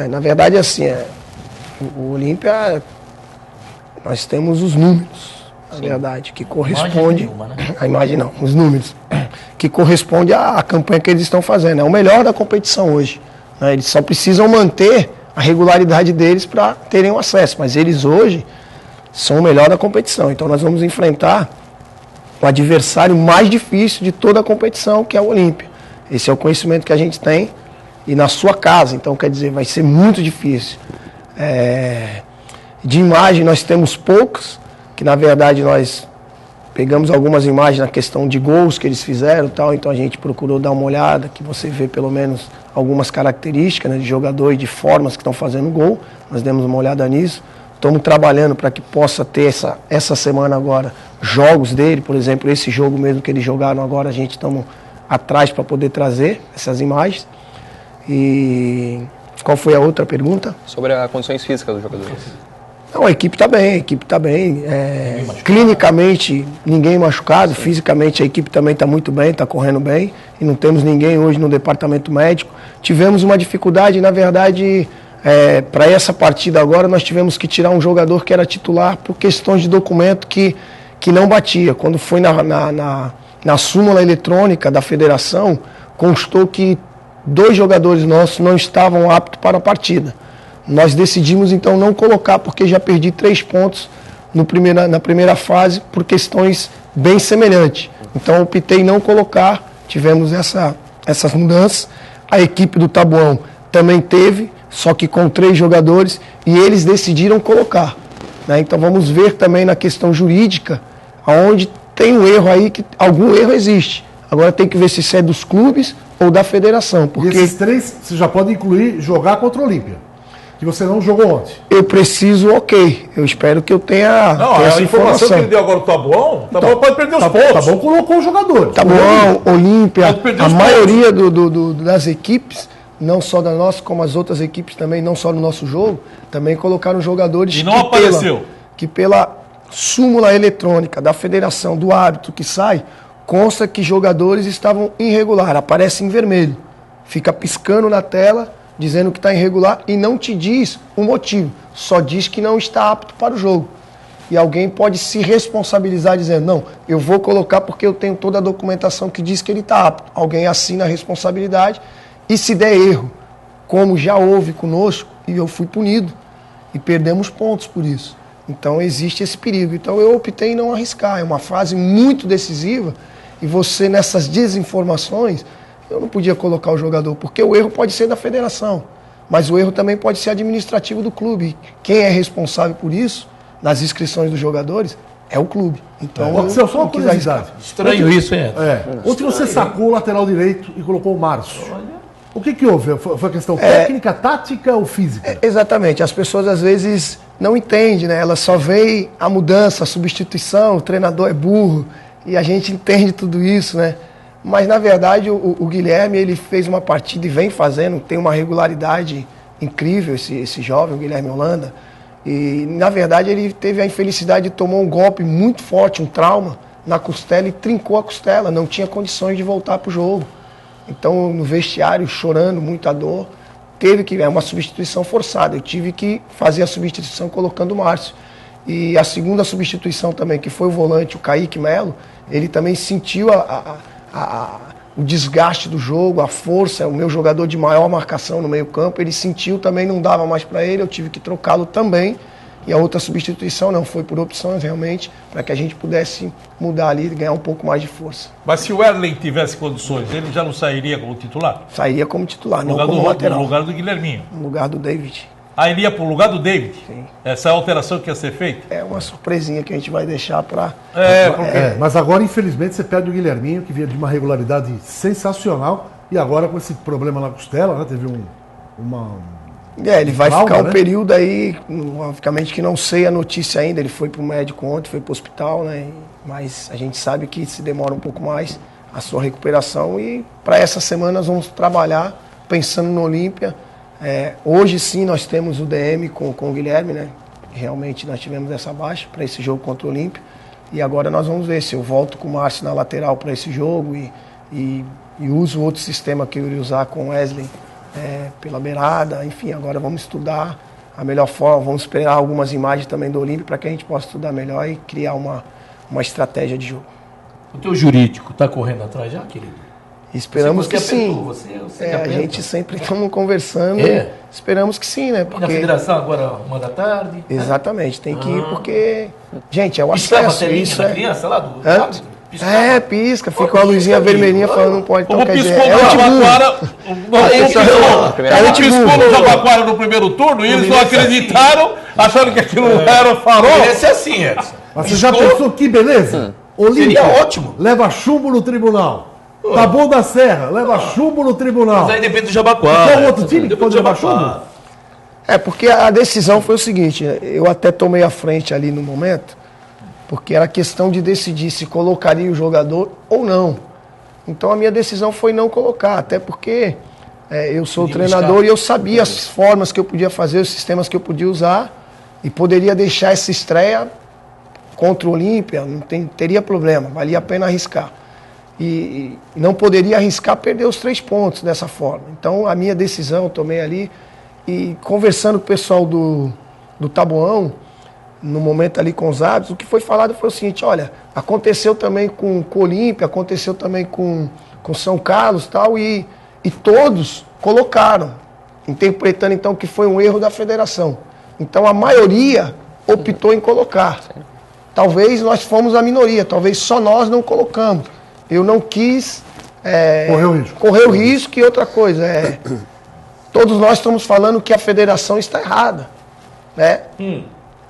E: Na verdade, assim, o Olímpia, nós temos os números, na verdade, que corresponde... A imagem não, os números, que corresponde à campanha que eles estão fazendo. É o melhor da competição hoje, né? Eles só precisam manter a regularidade deles para terem o acesso, mas eles hoje são o melhor da competição. Então nós vamos enfrentar o adversário mais difícil de toda a competição, que é o Olímpia. Esse é o conhecimento que a gente tem, e na sua casa, então quer dizer, vai ser muito difícil. De imagem nós temos poucos, que na verdade nós pegamos algumas imagens na questão de gols que eles fizeram e tal, então a gente procurou dar uma olhada, que você vê pelo menos algumas características, né, de jogador e de formas que estão fazendo gol. Nós demos uma olhada nisso. Estamos trabalhando para que possa ter essa semana agora jogos dele, por exemplo, esse jogo mesmo que eles jogaram agora, a gente estamos atrás para poder trazer essas imagens. E qual foi a outra pergunta?
F: Sobre as condições físicas dos jogadores.
E: Não, a equipe está bem, clinicamente ninguém machucado, fisicamente a equipe também está muito bem, está correndo bem, e não temos ninguém hoje no departamento médico. Tivemos uma dificuldade, na verdade, para essa partida agora nós tivemos que tirar um jogador que era titular por questões de documento que não batia. Quando foi na súmula eletrônica da federação, constou que 2 jogadores nossos não estavam aptos para a partida. Nós decidimos então não colocar, porque já perdi 3 pontos na primeira fase por questões bem semelhantes. Então optei não colocar, tivemos essas mudanças. A equipe do Taboão também teve, só que com 3 jogadores, e eles decidiram colocar, né? Então vamos ver também na questão jurídica, onde tem um erro aí, que algum erro existe. Agora tem que ver se isso é dos clubes ou da federação. Porque...
A: E esses 3 você já pode incluir jogar contra o Olímpia, que você não jogou ontem.
E: Eu preciso, eu espero que eu tenha,
B: essa informação que ele deu agora do Taboão, Taboão pode perder os pontos.
A: Taboão colocou o jogador.
E: Taboão, Olímpia, a maioria das equipes, não só da nossa, como as outras equipes também, não só no nosso jogo, também colocaram jogadores
B: e não apareceu.
E: Que pela súmula eletrônica da federação, do árbitro que sai, consta que jogadores estavam irregular, aparece em vermelho, fica piscando na tela, dizendo que está irregular e não te diz o motivo, só diz que não está apto para o jogo. E alguém pode se responsabilizar dizendo, não, eu vou colocar porque eu tenho toda a documentação que diz que ele está apto. Alguém assina a responsabilidade e se der erro, como já houve conosco, e eu fui punido e perdemos pontos por isso. Então existe esse perigo. Então eu optei em não arriscar. É uma fase muito decisiva e você nessas desinformações... Eu não podia colocar o jogador, porque o erro pode ser da federação, mas o erro também pode ser administrativo do clube. Quem é responsável por isso, nas inscrições dos jogadores, é o clube. Então,
A: Axel, só uma curiosidade.
C: Estranho isso,
A: Ontem você sacou o lateral direito e colocou o Márcio. O que houve? Foi questão técnica, tática ou física?
E: Exatamente. As pessoas às vezes não entendem, né? Elas só veem a mudança, a substituição, o treinador é burro, e a gente entende tudo isso, né? Mas, na verdade, o Guilherme, ele fez uma partida e vem fazendo, tem uma regularidade incrível, esse jovem, o Guilherme Holanda. E, na verdade, ele teve a infelicidade de tomar um golpe muito forte, um trauma, na costela e trincou a costela, não tinha condições de voltar para o jogo. Então, no vestiário, chorando, muita dor, é uma substituição forçada. Eu tive que fazer a substituição colocando o Márcio. E a segunda substituição também, que foi o volante, o Kaique Melo, ele também sentiu o desgaste do jogo, a força, o meu jogador de maior marcação no meio campo, ele sentiu também, não dava mais para ele, eu tive que trocá-lo também. E a outra substituição não foi por opções realmente, para que a gente pudesse mudar ali e ganhar um pouco mais de força.
B: Mas se o Wesley tivesse condições, ele já não sairia como titular?
E: Sairia como titular, não
B: No
E: como lateral.
B: No lugar do Guilherminho.
E: No lugar do David.
B: Ah, ele ia para o lugar do David?
E: Sim.
B: Essa é a alteração que ia ser feita?
E: É uma surpresinha que a gente vai deixar para...
A: Mas agora, infelizmente, você perde o Guilherminho, que vinha de uma regularidade sensacional, e agora com esse problema na costela, né? Teve
E: ele vai
A: trauma,
E: ficar um
A: né?
E: período aí, obviamente que não sei a notícia ainda, ele foi para o médico ontem, foi para o hospital, né? Mas a gente sabe que se demora um pouco mais a sua recuperação e para essa semana nós vamos trabalhar pensando no Olímpia. Hoje sim nós temos o DM com o Guilherme, né? Realmente nós tivemos essa baixa para esse jogo contra o Olímpia e agora nós vamos ver se eu volto com o Márcio na lateral para esse jogo e uso outro sistema que eu iria usar com o Wesley pela beirada, enfim, agora vamos estudar a melhor forma, vamos esperar algumas imagens também do Olímpio para que a gente possa estudar melhor e criar uma estratégia de jogo.
C: O teu jurídico está correndo atrás já, querido?
E: Esperamos que sim.
C: Você
E: A gente sempre estamos conversando, esperamos que sim, né?
C: Porque... Na federação agora, 1h.
E: Exatamente, tem que ir porque, gente, é o
C: Piscava
E: acesso. Isso
C: da criança lá do árbitro?
E: Pisca, fica uma luzinha vermelhinha falando não pode. Então,
B: Como
E: quer dizer,
B: piscou no Jabaquara, piscou no Jabaquara no primeiro turno e eles não acreditaram, achando que aquilo era farol.
C: Deve ser assim, Edson.
A: Mas você já pensou que beleza? Olímpia,
C: Seria ótimo.
A: leva chumbo no tribunal. Taboão da Serra, leva chumbo no tribunal.
C: Mas aí depende do Jabaquara.
A: Qual outro time que pode levar chumbo?
E: Porque a decisão foi o seguinte, eu até tomei a frente ali no momento, porque era questão de decidir se colocaria o jogador ou não. Então a minha decisão foi não colocar, até porque eu sou o treinador e eu sabia as formas que eu podia fazer, os sistemas que eu podia usar e poderia deixar essa estreia contra o Olímpia, não teria problema, valia a pena arriscar. E não poderia arriscar perder os 3 pontos dessa forma. Então a minha decisão eu tomei ali e conversando com o pessoal do Taboão, no momento ali com os árbitros, o que foi falado foi o seguinte, olha, aconteceu também com o Olímpia, aconteceu também com São Carlos tal, e todos colocaram, interpretando então que foi um erro da federação. Então a maioria optou em colocar. Talvez nós fomos a minoria, talvez só nós não colocamos. Eu não quis correr o risco e outra coisa, todos nós estamos falando que a federação está errada, né?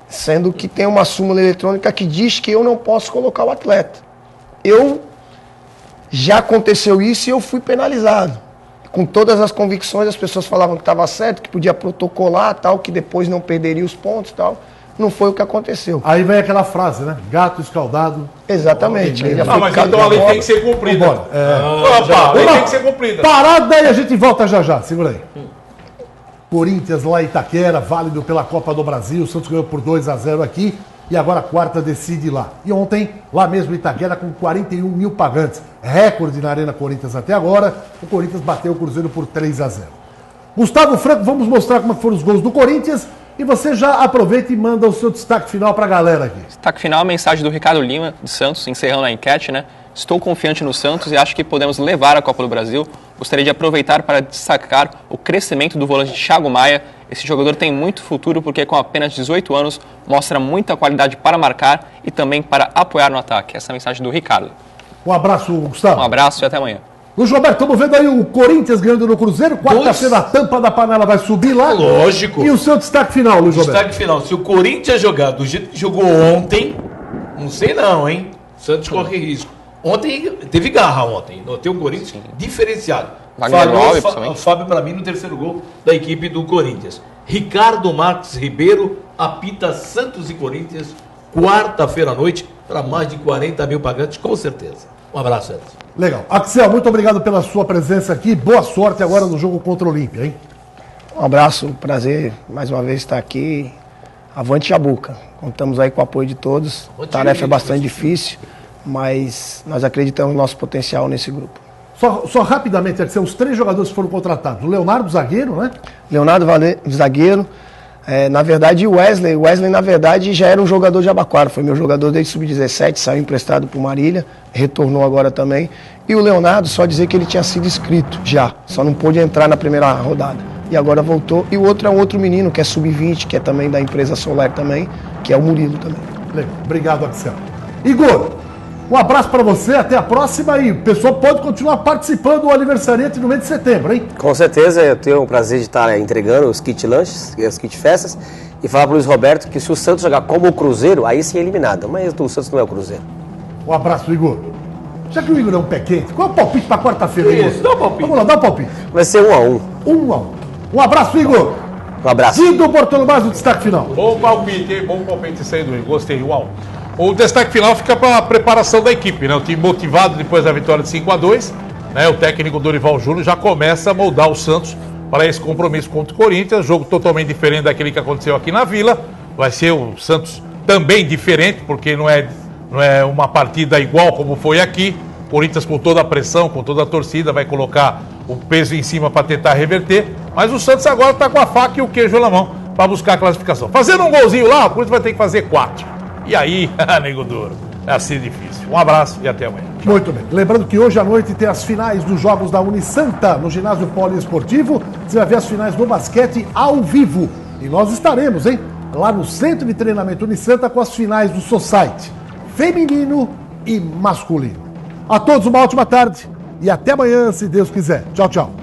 E: Sendo que tem uma súmula eletrônica que diz que eu não posso colocar o atleta. Já aconteceu isso e eu fui penalizado. Com todas as convicções, as pessoas falavam que estava certo, que podia protocolar, tal, que depois não perderia os pontos, tal. Não foi o que aconteceu.
A: Aí vem aquela frase, né? Gato escaldado.
E: Exatamente.
B: Mas então a lei tem que ser cumprida. A lei tem que ser cumprida.
A: Parada e a gente volta já. Segura aí. Corinthians lá em Itaquera, válido pela Copa do Brasil. O Santos ganhou por 2-0 aqui. E agora a quarta decide lá. E ontem, lá mesmo em Itaquera, com 41 mil pagantes. Recorde na Arena Corinthians até agora. O Corinthians bateu o Cruzeiro por 3-0. Gustavo Franco, vamos mostrar como foram os gols do Corinthians. E você já aproveita e manda o seu destaque final para a galera aqui.
F: Destaque final, a mensagem do Ricardo Lima, de Santos, encerrando a enquete, né? Estou confiante no Santos e acho que podemos levar a Copa do Brasil. Gostaria de aproveitar para destacar o crescimento do volante Thiago Maia. Esse jogador tem muito futuro porque com apenas 18 anos mostra muita qualidade para marcar e também para apoiar no ataque. Essa é a mensagem do Ricardo.
A: Um abraço, Gustavo.
F: Um abraço e até amanhã.
A: Luiz Roberto, estamos vendo aí o Corinthians ganhando no Cruzeiro. Quarta-feira a tampa da panela vai subir lá.
C: Lógico.
A: E o seu destaque final, Luiz Roberto?
C: Destaque final. Se o Corinthians jogar do jeito que jogou ontem, não sei não, hein? O Santos corre risco. Ontem, teve garra ontem. Notei o Corinthians diferenciado. Falhou Fábio para mim no terceiro gol da equipe do Corinthians. Ricardo Marques Ribeiro apita Santos e Corinthians quarta-feira à noite para mais de 40 mil pagantes, com certeza. Um abraço, Edson.
A: Legal. Axel, muito obrigado pela sua presença aqui. Boa sorte agora no jogo contra o Olímpia, hein?
E: Um abraço, prazer mais uma vez estar aqui. Avante Jabuca. Contamos aí com o apoio de todos. A tarefa é bastante difícil, mas nós acreditamos no nosso potencial nesse grupo.
A: Só rapidamente, Axel, os 3 jogadores foram contratados. O Leonardo, zagueiro, né?
E: Leonardo, zagueiro. Na verdade, o Wesley, na verdade, já era um jogador de Jabaquara. Foi meu jogador desde sub-17, saiu emprestado para o Marília, retornou agora também. E o Leonardo, só dizer que ele tinha sido inscrito já, só não pôde entrar na primeira rodada. E agora voltou. E o outro é um outro menino, que é sub-20, que é também da empresa Solar também, que é o Murilo também.
A: Legal. Obrigado, Axel. Igor, um abraço para você, até a próxima e o pessoal pode continuar participando do aniversariante no mês de setembro, hein?
D: Com certeza, eu tenho o prazer de estar entregando os kit lanches, as kit festas, e falar para o Luiz Roberto que se o Santos jogar como o Cruzeiro, aí sim é eliminado. Mas o Santos não é o Cruzeiro.
A: Um abraço, Igor. Já que o Igor é um pé quente, qual é o palpite para quarta-feira, Igor?
B: Isso, dá um palpite.
A: Vamos lá, dá um palpite.
D: Vai ser 1-1.
A: 1-1. Um abraço, Igor.
D: Um abraço.
A: Vitor Bortolo mais o destaque final.
B: Bom palpite, hein? Bom palpite isso aí, Luiz. Gostei, uau. O destaque final fica para a preparação da equipe, né? O time motivado depois da vitória de 5-2, né? O técnico Dorival Júnior já começa a moldar o Santos para esse compromisso contra o Corinthians, jogo totalmente diferente daquele que aconteceu aqui na Vila. Vai ser o Santos também diferente, porque não é uma partida igual como foi aqui. Corinthians com toda a pressão, com toda a torcida, vai colocar o peso em cima para tentar reverter. Mas o Santos agora está com a faca e o queijo na mão para buscar a classificação. Fazendo um golzinho lá, o Corinthians vai ter que fazer 4. E aí, nego duro, é assim difícil. Um abraço e até amanhã.
A: Muito bem. Lembrando que hoje à noite tem as finais dos jogos da Unisanta no ginásio poliesportivo. Você vai ver as finais do basquete ao vivo. E nós estaremos, hein? Lá no Centro de Treinamento Unisanta com as finais do Society, feminino e masculino. A todos uma ótima tarde e até amanhã, se Deus quiser. Tchau, tchau.